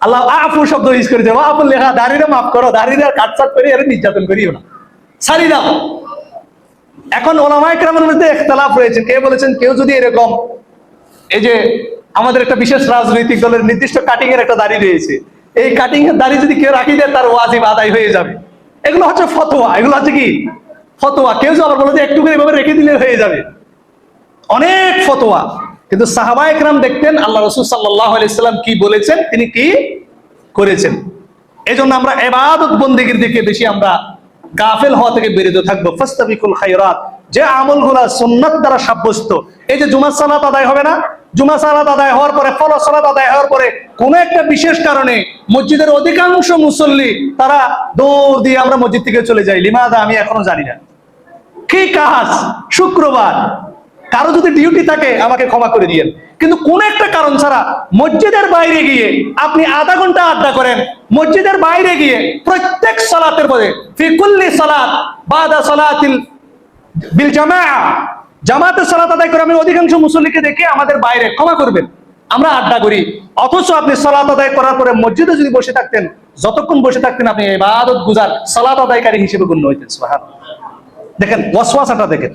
A: আল্লাহ আফু শব্দ ইউজ করেছে, ওয়াফুল লিহা, দাড়িটা মাফ করো, দাড়িটা কাটছাট করে এর নির্যাতন করিও না, ছাড়ি দাও। এখন উলামায়ে কেরামের মধ্যে ইখতিলাফ রয়েছে। কে বলেছেন কেউ যদি এরকম, এই যে আমাদের একটা বিশেষ রাজনৈতিক দলের নির্দিষ্ট কাটিং এর একটা দাড়ি রয়েছে, এই কাটিং এর দাড়ি যদি কেউ রাখি দেয়, তার ওয়াজিব আদায় হয়ে যাবে। এগুলো হচ্ছে ফতোয়া, এগুলো হচ্ছে কি ফতোয়া। কেউ যদি আবার বলে যে একটু করে এভাবে রেখে দিলে হয়ে যাবে, অনেক ফতোয়া। কিন্তু সাহাবায়ে কেরাম দেখতেন আল্লাহ রাসূল সাল্লাল্লাহু আলাইহি সাল্লাম কি বলেছেন, তিনি কি করেছেন। এজন্য আমরা ইবাদত বন্দেগীর দিকে বেশি আমরা গাফেল হওয়া থেকে বিরত থাকবো। ফাস্তাবিকুল খায়রাত, যে আমলগুলো সুন্নাত দ্বারা সাব্যস্ত। এই যে জুমার সালাত আদায় হবে না, জুমা সালাত আদায় হওয়ার পরে, ফরজ সালাত আদায় হওয়ার পরে কোন একটা বিশেষ কারণে মসজিদের অধিকাংশ মুসল্লি তারা দৌড় দিয়ে আমরা মসজিদ থেকে চলে যাই। লিমাদা? আমি এখনো জানি না। কি কাজ? শুক্রবার, কারো যদি ডিউটি থাকে আমাকে ক্ষমা করে দিয়েন, কিন্তু কোন একটা কারণ ছাড়া মসজিদের বাইরে গিয়ে আপনি আধা ঘন্টা আড্ডা করেন, মসজিদের বাইরে গিয়ে প্রত্যেক সালাতের পরে ফি কুল্লি সালাত বাদা সালাতিল বিল জামাআ, জামাতের সালাত আদায় করে আমি অধিকাংশ মুসল্লিকে দেখে আমাদের বাইরে, ক্ষমা করবেন, আমরা আড্ডা করি। অথচ আপনি সালাত আদায় করার পরে মসজিদে যদি বসে থাকতেন, যতক্ষণ বসে থাকতেন আপনি ইবাদত গুজার, সালাত আদায়কারী হিসেবে গণ্য হইতেন। সুবহানাল্লাহ। দেখেন ওয়াসওয়াসাটা দেখেন,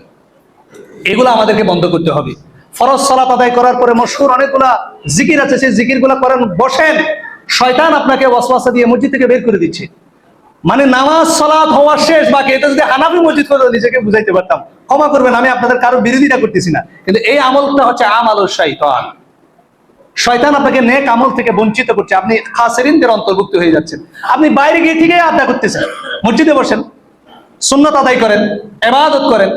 A: এগুলো আমাদেরকে বন্ধ করতে হবে। ফরজ সালাত আদায় করার পরে মশহুর অনেকগুলা জিকির আছে, সেই জিকিরগুলা করেন, বসেন, শয়তান আপনাকে ওয়াসওয়াসা দিয়ে মসজিদ থেকে বের করে দিচ্ছে। মানে নামাজ সালাত হওয়া শেষ বাকি। এটা যদি হানাফি মসজিদ করে নিজেকে বুঝাইতে পারতাম, ক্ষমা করবেন, আমি আপনাদের কারো বিরোধিতা করতেছি না, কিন্তু এই আমলটা হচ্ছে আমালুশ শাইতান। শয়তান আপনাকে নেক আমল থেকে বঞ্চিত করছে, আপনি খাসিরিনদের অন্তর্ভুক্ত হয়ে যাচ্ছেন। আপনি বাইরে গিয়ে ঠিকই আড্ডা করতেছেন, মসজিদে বসেন, সুন্নাত আদায় করেন, ইবাদত করেন,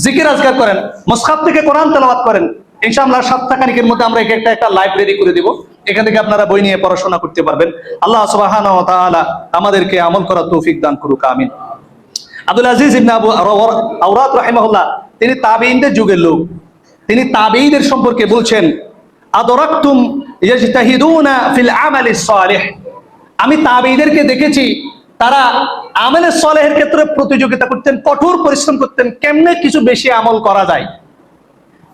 A: জিকির আজকার করেন, মুসহাফ থেকে কোরআন তেলাওয়াত করেন। ইনশাআল্লাহ সপ্তাহখানেকের মধ্যে আমরা একটা লাইব্রেরি করে দিব, এখান থেকে আপনারা বই নিয়ে পড়াশোনা করতে পারবেন। আল্লাহ সুবহানাহু ওয়া তাআলা আমাদেরকে আমল করার তৌফিক দান করুক, আমিন। আব্দুল আজিজ ইবনে আবু আওরাত রাহিমাহুল্লাহ, তিনি তাবেঈনদের যুগের লোক। তিনি তাবেঈদের সম্পর্কে বলছেন, আদরাকতুম ইয়াজতাহিদুনা ফিল আমালিস সালিহ, আমি তাবেঈদেরকে দেখেছি তারা আমলে সালেহের ক্ষেত্রে প্রতিযোগিতা করতেন, কঠোর পরিশ্রম করতেন, কেমনে কিছু বেশি আমল করা যায়,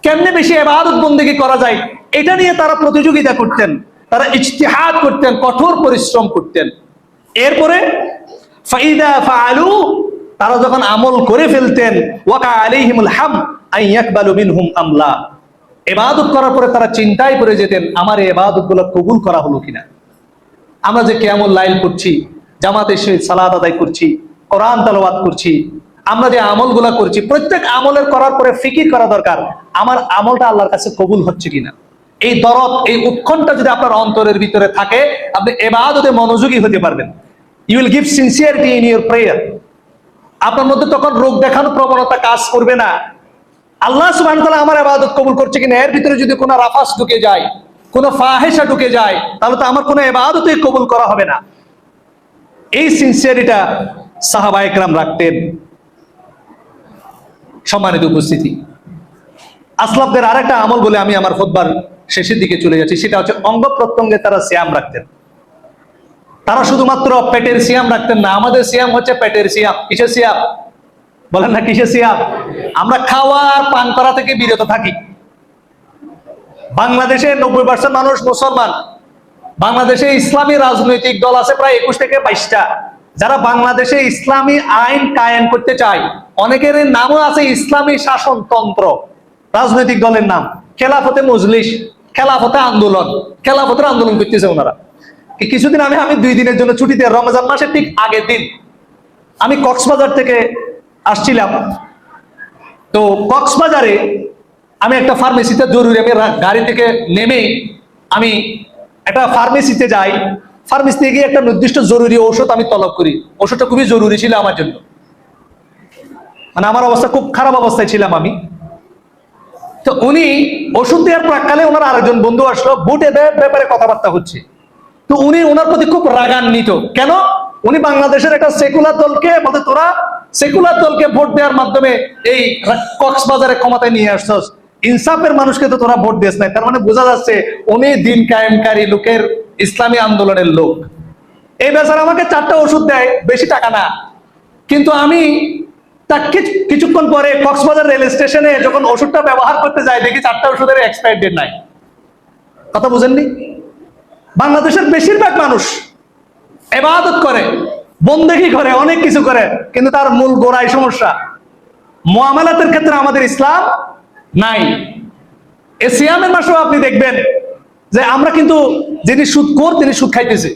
A: কেমনে বেশি ইবাদত বন্দেগী করা যায়, এটা নিয়ে তারা প্রতিযোগিতা করতেন, তারা ইজতিহাদ করতেন, কঠোর পরিশ্রম করতেন। এরপরে ফাইদা ফাআলু, তারা যখন আমল করে ফেলতেন, ওয়াকা আলাইহিমুল হাম আন ইয়াকবালু মিনহুম আমলা, ইবাদত করার পরে তারা চিন্তায় পড়ে যেতেন আমার এই ইবাদতগুলো কবুল করা হলো কিনা। আমরা যে কিয়ামুল লাইল করছি, জামাতের সহিত সালাত আদায় করছি, কোরআন তেলাওয়াত করছি, আমরা যে আমলগুলা করছি, প্রত্যেক আমলের করার পরে ফিকির করা দরকার আমার আমলটা আল্লাহর কাছে কবুল হচ্ছে কিনা। এই দরদ, এই উৎকণ্ঠা যদি আপনার অন্তরের ভিতরে থাকে, আপনি ইবাদতে মনোযোগী হতে পারবেন। You will give sincerity in your prayer. আপনার মধ্যে তখন রোগ দেখানোর প্রবণতা কাজ করবে না। আল্লাহ সুবহানাহু ওয়া তাআলা আমার ইবাদত কবুল করছে কিনা, এর ভিতরে যদি কোনো রাফাস ঢুকে যায়, কোনো ফাহিশা ঢুকে যায়, তাহলে তো আমার কোনো ইবাদতই কবুল করা হবে না। এই সিনসিয়ারিটা সাহাবায়ে কেরাম রাখতেন। সম্মানিত উপস্থিতি, আসলাফদের আরেকটা আমল বলে আমি আমার খুতবার শেষের দিকে চলে যাচ্ছি, সেটা হচ্ছে অঙ্গ প্রত্যঙ্গে তারা সিয়াম রাখতেন। তারা শুধুমাত্র পেটের সিয়াম রাখতেন না, আমাদের সিয়াম হচ্ছে পেটের সিয়াম। কিসের সিয়াম বলেন না, কিসের সিয়াম? আমরা খাওয়া আর পান করা থেকে বিরত থাকি। বাংলাদেশে 90% মানুষ মুসলমান। বাংলাদেশে ইসলামী রাজনৈতিক দল আছে প্রায় 21 থেকে 22টা, যারা বাংলাদেশে ইসলামী আইন কায়েম করতে চায়। অনেকের নামও আছে ইসলামী শাসনতন্ত্র, রাজনৈতিক দলের নাম খেলাফতে মজলিস, খেলাফতে আন্দোলন, খেলাফতের আন্দোলন করতেছে ওনারা। কিছুদিন আমি 2 দিনের জন্য ছুটিতে, রমজান মাসের ঠিক আগের দিন আমি কক্সবাজার থেকে আসছিলাম। তো কক্সবাজারে আমি একটা ফার্মেসিতে জরুরি, আমি গাড়ি থেকে নেমে আমি একটা ফার্মেসিতে যাই। ফার্মেসিতে গিয়ে একটা নির্দিষ্ট জরুরি ঔষধ আমি তলব করি। ওষুধটা খুবই জরুরি ছিল আমার জন্য, মানে আমার অবস্থা খুব খারাপ অবস্থায় ছিলাম আমি। তো উনি ওষুধ দেওয়ার প্রাককালে ওনার আরেকজন বন্ধু আসলো, ভোট দেওয়ার ব্যাপারে কথাবার্তা হচ্ছে। তো উনি ওনার প্রতি খুব রাগান্বিত। কেন? উনি বাংলাদেশের একটা সেকুলার দলকে বলতে, তোরা সেকুলার দলকে ভোট দেওয়ার মাধ্যমে এই কক্সবাজারে ক্ষমতায় নিয়ে আসছস, ইনসাফের মানুষকে তো তোরা ভোট দিস নাই। তার মানে বোঝা যাচ্ছে উনি দিন কায়েমকারী লোকের, ইসলামী আন্দোলনের লোক। এই বেচারা আমাকে 4টা ওষুধ দেয়, বেশি টাকা না। কিন্তু আমি তার কিছুক্ষণ পরে কক্সবাজার রেল স্টেশনে যখন ওষুধটা ব্যবহার করতে যাই, দেখি 4টা ওষুধের এক্সপায়ার ডেট নাই। কথা বুঝেননি? বাংলাদেশের বেশিরভাগ মানুষ ইবাদত করে, বন্দেগী করে, অনেক কিছু করে, কিন্তু তার মূল গোড়ায় সমস্যা। মুআমালাতের ক্ষেত্রে আমাদের ইসলাম নাই। এই সিয়ামের মাসেও আপনি দেখবেন যে আমরা কিন্তু, যিনি সুদখোর তিনি সুদ খাইতেছে।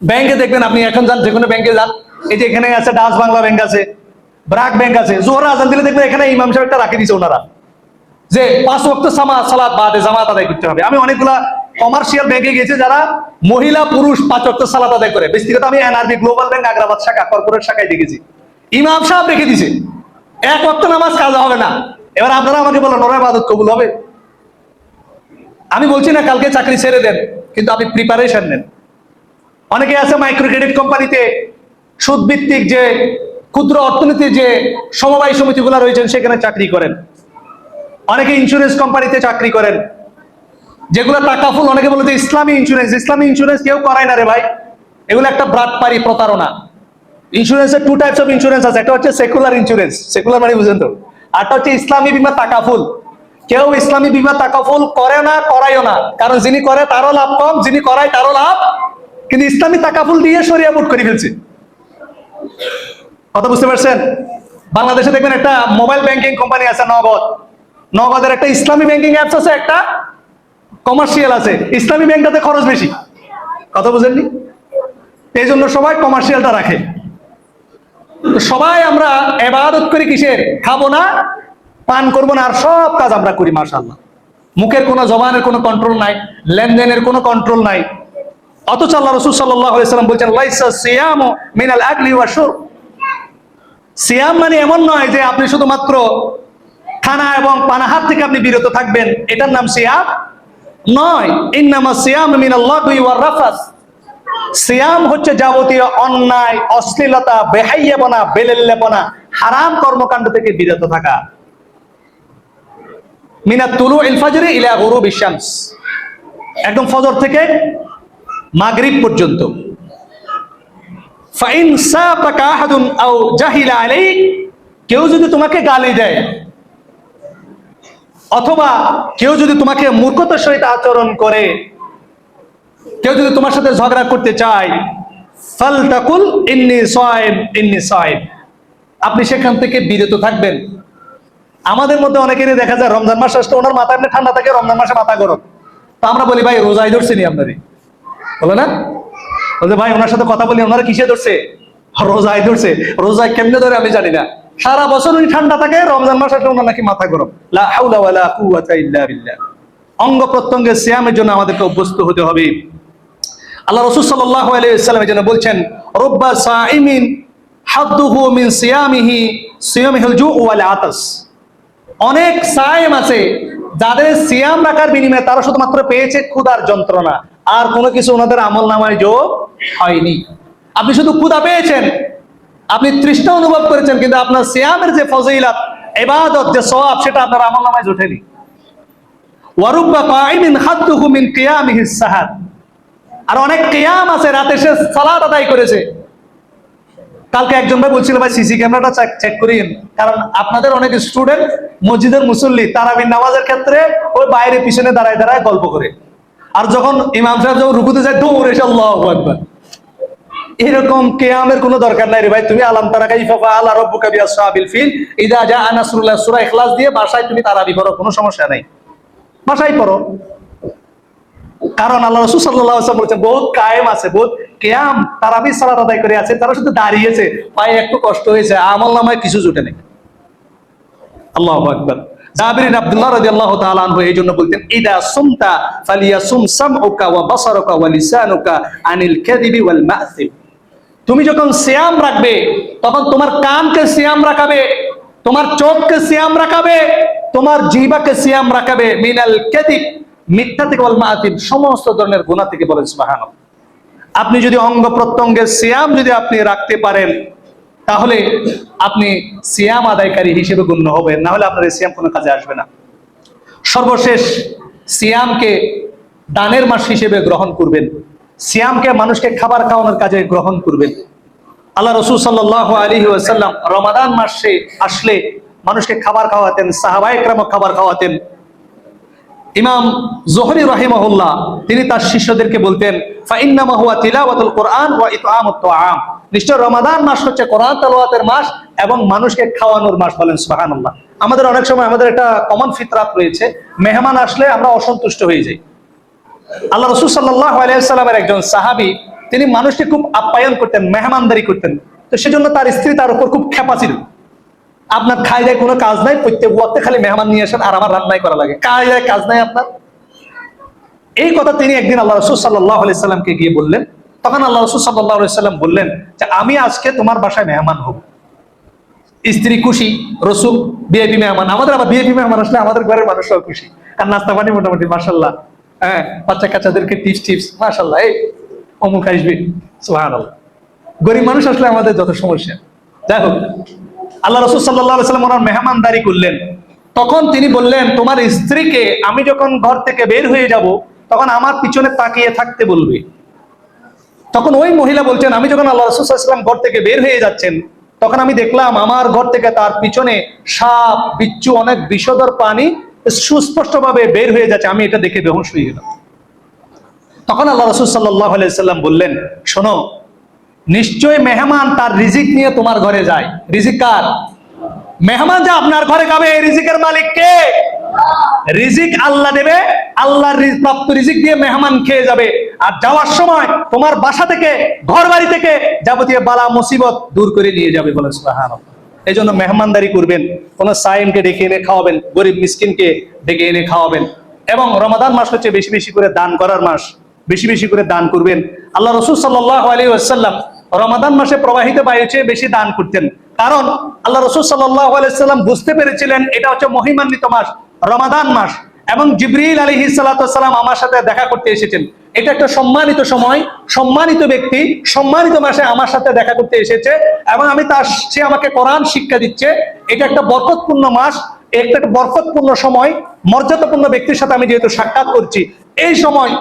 A: ব্যাংকে দেখবেন, আপনি এখন যান, যে কোনো ব্যাংকে যান, এই যে এখানে আছে ডাচ বাংলা ব্যাংক আছে, ব্রাক ব্যাংক আছে, জোহর আজান দিলে দেখবেন এখানে ইমাম সাহেবটা রাখি দিছে ওনারা, যে 5 ওয়াক্ত সালাত বাদে জামাত আদায় করতে হবে। আমি অনেকগুলা কমার্শিয়াল ব্যাংকে গেছি যারা মহিলা পুরুষ 5 ওয়াক্ত সালাত আদায় করে। ব্যক্তিগত আমি এনআরবি গ্লোবাল ব্যাংক আগ্রাবাদ শাখা, কর্পোরেট শাখায় দেখেছি, ইমাম সাহেব রেখে দিছে 1 ওয়াক্ত নামাজ কাজা হবে না। এবার আপনারা আমাকে বলেন, ওরা ইবাদত কবুল হবে? আমি বলছি না কালকে চাকরি ছেড়ে দেন, কিন্তু আপনি প্রিপারেশন নেন। অনেকে আছে মাইক্রো ক্রেডিট কোম্পানিতে, সুদভিত্তিক যে ক্ষুদ্র অর্থনীতির যে সমবায় সমিতিগুলো রয়েছেন সেখানে চাকরি করেন। অনেকে ইন্স্যুরেন্স কোম্পানিতে চাকরি করেন, যেগুলো টাকাফুল। অনেকে বলে যে ইসলামী ইন্স্যুরেন্স, ইসলামী ইন্স্যুরেন্স কেউ করায় না রে ভাই, এগুলো একটা ব্রাটপারি, প্রতারণা। ইন্স্যুরেন্সের 2 টাইপস অফ ইন্স্যুরেন্স আছে, একটা হচ্ছে সেকুলার ইন্স্যুরেন্স, সেকুলার মানে বুঝেন তো, আরটা হচ্ছে ইসলামী বীমা তাকাফুল। কেউ ইসলামী বীমা তাকাফুল করে না, করায়ও না, কারণ যিনি করে তারও লাভ কম, যিনি করায় তারও লাভ। কিন্তু ইসলামী তাকাফুল দিয়ে শরিয়া ভোট করে ফেলছে। কথা বুঝতে পারছেন? বাংলাদেশে দেখবেন একটা মোবাইল ব্যাংকিং কোম্পানি আছে নগদ, নগদের একটা ইসলামী ব্যাংকিং অ্যাপস আছে, একটা কমার্শিয়াল আছে। ইসলামী ব্যাংকটাতে খরচ বেশি। কথা বুঝেননি? এই জন্য সবাই কমার্শিয়ালটা রাখে। তো সবাই আমরা ইবাদত করি কিসের? খাবো না, পান করবো না, আর সব কাজ আমরা করি মাশাআল্লাহ। মুখের কোনো, জবানের কোনো কন্ট্রোল নাই, লেনদেনের কোনো কন্ট্রোল নাই। অথচ আল্লাহ রাসূল সাল্লাল্লাহু আলাইহি ওয়াসাল্লাম বলেছেন, লাইসা সিয়ামু মিনাল আকলি ওয়া শুরব। সিয়াম মানে এমন নয় যে আপনি শুধুমাত্র খানা এবং পানাহার থেকে আপনি বিরত থাকবেন, এটার নাম সিয়াম নয়। ইন্নামা সিয়াম মিনাল লাগwi ওয়ার রাফাস। সিয়াম হচ্ছে যাবতীয় অন্যায়, অশ্লীলতা, বেহাইয়াপনা, বেলেল্লেপনা, হারাম কর্মকাণ্ড থেকে বিরত থাকা। মিনাত তুলুইল ফাজরি ইলা গুরুবিশ শামস, একদম ফজর থেকে মাগরিব পর্যন্ত। ফাইন সাবাকা আহাদুন আও জাহিলা আলাইক, কেউ যদি তোমাকে গালি দেয় অথবা কেউ যদি তোমাকে মূর্খতার সহিত আচরণ করে, কেউ যদি তোমার সাথে ঝগড়া করতে চায়, ফালতাকুল ইন্নী সাইম, ইন্নী সাইম, আপনি সেখান থেকে বিরত থাকবেন। আমাদের মধ্যে অনেকেরই দেখা যায় রমজান মাস আসলে ওনার মাথা এমনি ঠান্ডা থাকে, রমজান মাসে মাথা গরম। তো আমরা বলি, ভাই রোজাই ধরছে নি আপনারই, বলে না? বলছে ভাই ওনার সাথে কথা বলি, ওনারা কিসে ধরছে? রোজাই ধরছে। রোজায় কেমনে ধরে আমি জানি না, সারা বছর উনি ঠান্ডা থাকে, রমজান মাস আসলে ওনার নাকি মাথা গরম। লা হাওলা ওয়ালা কুওয়াতা ইল্লা বিল্লাহ। অঙ্গ প্রত্যঙ্গের সিয়ামের জন্য আমাদেরকে অভ্যস্ত হতে হবে। আল্লাহ রাসূল সাল্লাল্লাহু আলাইহি ওয়াসাল্লাম যেন বলছেন, রুব্বা সাইমিন হাদ্দুহু মিন সিয়ামিহি সিয়ামিহুল জু' ওয়াল আতাস। অনেক সায়েম আছে যাদের সিয়াম রাখার বিনিময়ে তারা শুধুমাত্র পেয়েছে ক্ষুধার যন্ত্রণা, আর কোনো কিছু ওনাদের আমল নামায় যোগ হয়নি। আপনি শুধু ক্ষুধা পেয়েছেন, আপনি তৃষ্ণা অনুভব করেছেন, কিন্তু আপনার সিয়ামের যে ফজিলত, ইবাদত, যে সওয়াব, সেটা আপনার আমল নামায় জোটেনি। ওয়া রুব্বা কাইমিন হাদ্দুহু মিন কিয়ামিহিস সাহার। আর অনেক কিয়াম আছে, রাতে সে সালাত আদায় করেছে। কালকে একজন ভাই বলছিল, ভাই সিসি ক্যামেরাটা চেক করিন, কারণ আপনাদের অনেক স্টুডেন্ট মসজিদের মুসল্লি তারাবির নামাজের ক্ষেত্রে ওই বাইরে পিছনে দাঁড়ায় দাঁড়ায় গল্প করে, আর যখন ইমাম সাহেব যখন রুকুতে যায় দৌড়ে এসে আল্লাহু আকবার। এরকম কিয়ামের কোনো দরকার নাই রে ভাই। তুমি আলাম তারা কাইফা ফাআলা রাব্বুকা বিআসহাবিল ফিল ইযা জাআ নাসরুল্লাহ সূরা ইখলাস দিয়ে বাসায় তুমি তারাবি পড়ো, কোনো সমস্যা নাই, বাসায় পড়ো। কারণ আল্লাহ রাসূল সাল্লাল্লাহু আলাইহি ওয়াসাল্লাম বলেছেন, বহুত কায়েম আছে, বহুত কিয়াম তারাবি সালাত আদায় করে আছে, তারা শুধু দাঁড়িয়েছে, পায়ে একটু কষ্ট হয়েছে, আমলনামায় কিছু জুটে নেই। আল্লাহু আকবার। জাবির ইবনে আব্দুল্লাহ রাদিয়াল্লাহু তাআলা আনহু এই জন্য বলতেন, ইদা সুমতা ফালিয়াসুম সামউকা ওয়া বাসারুকা ওয়া লিসানুকা আনিল কাযিবি ওয়াল মা'সিম। তুমি যখন সিয়াম রাখবে তখন তোমার কানকে সিয়াম রাখাবে, তোমার চোখকে সিয়াম রাখাবে, তোমার জিহ্বাকে সিয়াম রাখাবে মিনাল কাযিব, মিথ্যা থেকে, ওয়াল মা'সিম, সমস্ত ধরনের গুনাহ থেকে। বলেন সুবহানাল্লাহ। আপনি যদি অঙ্গ প্রত্যঙ্গের সিয়াম যদি আপনি রাখতে পারেন, তাহলে আপনি সিয়াম আদায়কারী হিসেবে গণ্য হবেন, না হলে আপনার সিয়াম কোনো কাজে আসবে না। সর্বশেষ, সিয়ামকে দানের মাস হিসেবে গ্রহণ করবেন, সিয়ামকে মানুষকে খাবার খাওয়ানোর কাজে গ্রহণ করবেন। আল্লাহ রাসূল সাল্লাল্লাহু আলাইহি ওয়াসাল্লাম রমাদান মাসে আসলে মানুষকে খাবার খাওয়াতেন, সাহাবায়ে কেরাম খাবার খাওয়াতেন। ইমাম যোহরী রাহিমাহুল্লাহ তিনি তার শিষ্যদেরকে বলতেন, ফাইন্নামা হুয়া তিলাওয়াতুল কুরআন ওয়া ইতআমুত তাআম, নিশ্চয় রমাদান মাস হচ্ছে কোরআন তেলাওয়াতের মাস এবং মানুষকে খাওয়ানোর মাস। বলেন সুবহানাল্লাহ। আমাদের অনেক সময় আমাদের একটা কমন ফিতরাত রয়েছে, মেহমান আসলে আমরা অসন্তুষ্ট হয়ে যাই। আল্লাহ রাসূল সাল্লাল্লাহু আলাইহি ওয়াসাল্লামের একজন সাহাবী, তিনি মানুষকে খুব আপ্যায়ন করতেন, মেহমানদারি করতেন, তো সেজন্য তার স্ত্রী তার উপর খুব ক্ষেপা ছিল। আপনার খাই যায় কোনো কাজ নাই, প্রত্যেক ওয়াক্তে খালি মেহমান নিয়ে আসেন আর আমার রান্নাই করা লাগে, খাই যায় কাজ নাই আপনার। এই কথা তিনি একদিন আল্লাহ রাসূল সাল্লাল্লাহু আলাইহি সাল্লামকে গিয়ে বললেন। তখন আল্লাহ রাসূল সাল্লাল্লাহু আলাইহি সাল্লাম বললেন যে, আমি আজকে তোমার বাসায় মেহমান হব। স্ত্রী খুশি, রাসূল ভিআইপি মেহমান। আমাদের আবার ভিআইপি মেহমান আসলে আমাদের ঘরের মানুষরাও খুশি, কারণ নাস্তা পানি মোটামুটি মাশাআল্লাহ, হ্যাঁ, বাচ্চা কাচ্চাদেরকে টিপস মাশাআল্লাহ, এই অমুক আসবে, সুবহানাল্লাহ। গরিব মানুষ আসলে আমাদের যত সমস্যা। যাই হোক, আল্লাহ রাসূল সাল্লাল্লাহু আলাইহি সাল্লাম ওনার মেহমানদারি করলেন। তখন তিনি বললেন, তোমার স্ত্রীকে আমি যখন ঘর থেকে বের হয়ে যাব তখন আমার পিছনে তাকিয়ে থাকতে বলবে। তখন ওই মহিলা বলছেন, আমি যখন আল্লাহ রাসূল সাল্লাল্লাহু আলাইহি ওয়াসাল্লাম ঘর থেকে বের হয়ে যাচ্ছেন তখন আমি দেখলাম আমার ঘর থেকে তার পিছনে সাপ, বিচ্ছু, অনেক বিষধর প্রাণী সুস্পষ্টভাবে বের হয়ে যাচ্ছে, আমি এটা দেখে বেহুশ হয়ে গেলাম। তখন আল্লাহ রাসূল সাল্লাল্লাহু আলাইহি ওয়াসাল্লাম বললেন, শোনো, নিশ্চয় মেহমান তার রিজিক নিয়ে তোমার ঘরে যায়। রিজিক কার? মেহমান যা আপনার ঘরে খাবে, এই রিজিকের মালিক কে? রিজিক আল্লাহ দেবে, আল্লাহর প্রাপ্ত রিজিক দিয়ে মেহমান খেয়ে যাবে। আর যাওয়ার সময় তোমার বাসা থেকে, ঘর বাড়ি থেকে যাবতীয় বালা মুসিবত দূর করে নিয়ে যাবে। বলেন সুবহানাল্লাহ। এই জন্য মেহমানদারি করবেন, কোন সাইমকে ডেকে এনে খাওয়াবেন, গরিব মিসকিনকে ডেকে এনে খাওয়াবেন। এবং রমাদান মাস হচ্ছে বেশি বেশি করে দান করার মাস, বেশি বেশি করে দান করবেন। আল্লাহ রাসূল সাল্লাল্লাহু আলাইহি ওয়াসাল্লাম রমাদান মাসে প্রবাহিত বায়ুর চেয়ে বেশি দান করতেন, কারণ আল্লাহ রাসূল সাল্লাল্লাহু আলাইহি ওয়াসাল্লাম বুঝতে পেরেছিলেন এটা হচ্ছে মহিমান্বিত মাস, রমাদান মাস। এবং জিবরিল আলাইহিস সালাতু ওয়াস সালাম আমার সাথে দেখা করতে এসেছেন, এটা একটা সম্মানিত সময়, সম্মানিত ব্যক্তি সম্মানিত মাসে আমার সাথে দেখা করতে এসেছে এবং আমি সে আমাকে কোরআন শিক্ষা দিচ্ছে। এটা একটা বরকতপূর্ণ মাস, একটা বরকতপূর্ণ সময়, মর্যাদাপূর্ণ ব্যক্তির সাথে আমি যেহেতু সাক্ষাৎ করছি, এই সময়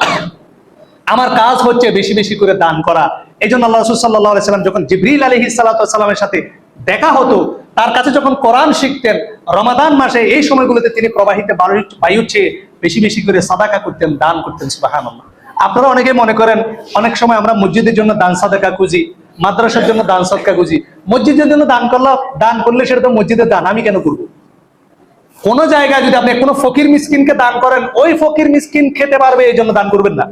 A: আমার কাজ হচ্ছে বেশি বেশি করে দান করা। এই জন্য আল্লাহ রাসূল সাল্লাল্লাহু আলাইহি ওয়াসাল্লাম যখন জিবরিল আলাইহিস সালাতু ওয়াস সালামের সাথে দেখা হতো, তার কাছে যখন কোরআন শিখতেন, রমাদান মাসে এই সময়গুলোতে তিনি প্রবাহিত বায়ুর চেয়ে বেশি বেশি করে সাদাকা করতেন, দান করতেন। সুবহানাল্লাহ। আপনারা অনেকে মনে করেন অনেক সময় আমরা মসজিদের জন্য দান সাদাকা খুঁজি, মাদ্রাসার জন্য দান সাদকা খুঁজি। মসজিদের জন্য দান করলে সেটা তো মসজিদের দান, আমি কেন করব? কোন জায়গায় যদি আপনি কোনো ফকির মিসকিনকে দান করেন, ওই ফকির মিসকিন খেতে পারবে এই জন্য দান করবেন না।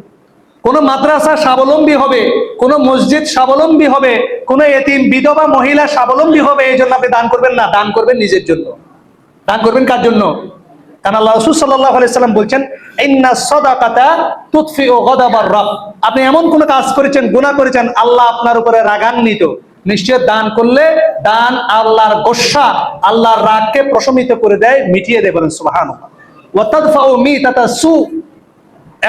A: কোন মাদ্রাসা স্বাবলম্বী হবে, কোন মসজিদ স্বাবলম্বী হবে, কোন এতিম বিধবা মহিলা স্বাবলম্বী হবে, এই জন্য আপনি দান করবেন না। দান করবেন নিজের জন্য। দান করবেন কার জন্য? কারণ আল্লাহ রাসূল সাল্লাল্লাহু আলাইহি সাল্লাম বলছেন, ইন্নাস সাদাকাতা তুতফিউ গাদাবার রাব। আপনি এমন কোন কাজ করেছেন, গুনাহ করেছেন, আল্লাহ আপনার উপরে রাগান্বিত, নিশ্চয় দান করলে দান আল্লাহর গোসা, আল্লাহর রাগকে প্রশমিত করে দেয়, মিটিয়ে দেয়। বলেন সুবহানাল্লাহ। ওয়া তাদফাউ মিতাতা সু,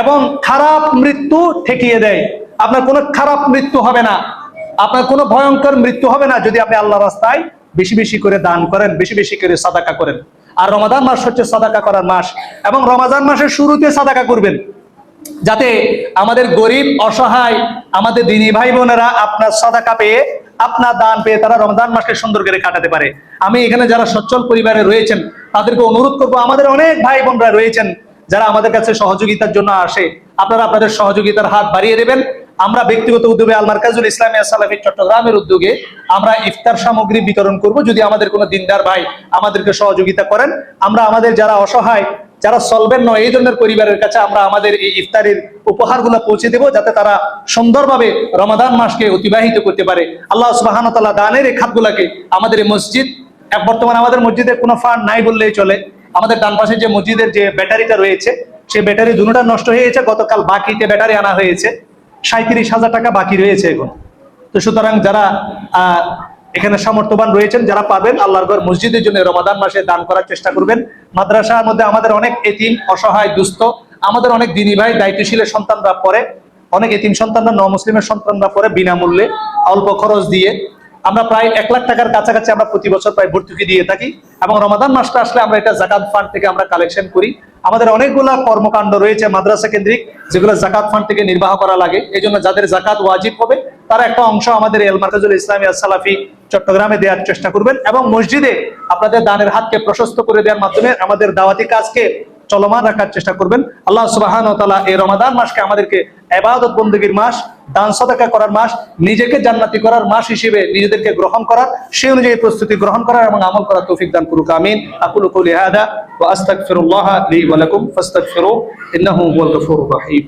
A: এবং খারাপ মৃত্যু ঠেকিয়ে দেয়। আপনার কোনো খারাপ মৃত্যু হবে না, আপনার কোনো ভয়ঙ্কর মৃত্যু হবে না যদি আপনি আল্লাহর রাস্তায় বেশি বেশি করে দান করেন, বেশি বেশি করে সাদাকা করেন। আর রমাদান মাস হচ্ছে সাদাকা করার মাস, এবং রমাদান মাসের শুরুতে সাদাকা করবেন। যাতে আমাদের গরিব অসহায় আমাদের দিনী ভাই বোনেরা আপনার সাদাকা পেয়ে, আপনার দান পেয়ে তারা রমজান মাসকে সুন্দর করে কাটাতে পারে। আমি এখানে যারা সচ্ছল পরিবারে রয়েছেন তাদেরকে অনুরোধ করবো, আমাদের অনেক ভাই বোনরা রয়েছেন যারা আমাদের কাছে সহযোগিতার জন্য আসে, আপনারা আপনাদের সহযোগিতার হাত বাড়িয়ে দেবেন। আমরা ব্যক্তিগত উদ্যোগে আল মারকাজুল ইসলামিয়া সালাফি চট্টগ্রামের উদ্যোগে আমরা ইফতার সামগ্রী বিতরণ করব। যদি আমাদের কোনো দিনদার ভাই আমাদেরকে সহযোগিতা করেন, আমরা আমাদের যারা অসহায়, যারা সলভেন্ট নয় এই ধরনের পরিবারের কাছে আমরা আমাদের এই ইফতারের উপহারগুলো পৌঁছে দেব, যাতে তারা সুন্দরভাবে রমাদান মাসকে অতিবাহিত করতে পারে। আল্লাহ সুবহানাহু ওয়া তাআলা দানের এই খাতগুলোকে আমাদের এই মসজিদ, বর্তমানে আমাদের মসজিদে কোনো ফান্ড নাই বললেই চলে। আমাদের ডান পাশে যে মসজিদের যে ব্যাটারিটা রয়েছে, সেই ব্যাটারি দুটোটা নষ্ট হয়ে গেছে। গতকাল বাকিতে ব্যাটারি আনা হয়েছে, 37,000 টাকা বাকি রয়েছে এখন। তো সুতরাং যারা এখানে সামর্থ্যবান রয়েছেন, যারা পাবেন আল্লাহর ঘর মসজিদের জন্য রমাদান মাসে দান করার চেষ্টা করবেন। মাদ্রাসার মধ্যে আমাদের অনেক এতিম, অসহায়, দুস্থ, আমাদের অনেক দিনী ভাই, দায়িত্বশীলের সন্তানরা পড়ে, অনেক এতিম সন্তানরা, মুসলিমের সন্তানরা পড়ে বিনামূল্যে অল্প খরচ দিয়ে। আমরা প্রায় 1 লাখ টাকার কাছাকাছি আমরা প্রতি বছর প্রায় ভর্তুকি দিয়ে থাকি, এবং রমাদান মাসটা আসলে আমরা এটা জাকাত ফান্ড থেকে আমরা কালেকশন করি। আমাদের অনেকগুলা কর্মকাণ্ড রয়েছে মাদ্রাসা কেন্দ্রিক, যেগুলো জাকাত ফান্ড থেকে নির্বাহ করা লাগে। এই জন্য যাদের জাকাত ওয়াজিব হবে তারা একটা অংশ আমাদের আল মারকাজুল ইসলামিয়া সালাফি চট্টগ্রামে দেওয়ার চেষ্টা করবেন, এবং মসজিদে আপনাদের দানের হাতকে প্রশস্ত করে দেওয়ার মাধ্যমে আমাদের দাওয়াতি কাজকে চলমান রাখার চেষ্টা করবেন। আল্লাহ সুবহানাহু ওয়া তাআলা এই রমাদান মাসকে আমাদেরকে ইবাদত বندگির মাস, দান সাদাকা করার মাস, নিজেকে জান্নাতি করার মাস হিসেবে নিজেদেরকে গ্রহণ করার, সেই অনুযায়ী প্রস্তুতি গ্রহণ করার এবং আমল করার তৌফিক দান করুক। আমিন। আকুলু কওলি হাদা ওয়া আস্তাগফিরুল্লাহ লি ওয়া লাকুম ফাস্তাগফিরুহু ইন্নাহু হুয়াল গফুরুর রহিম।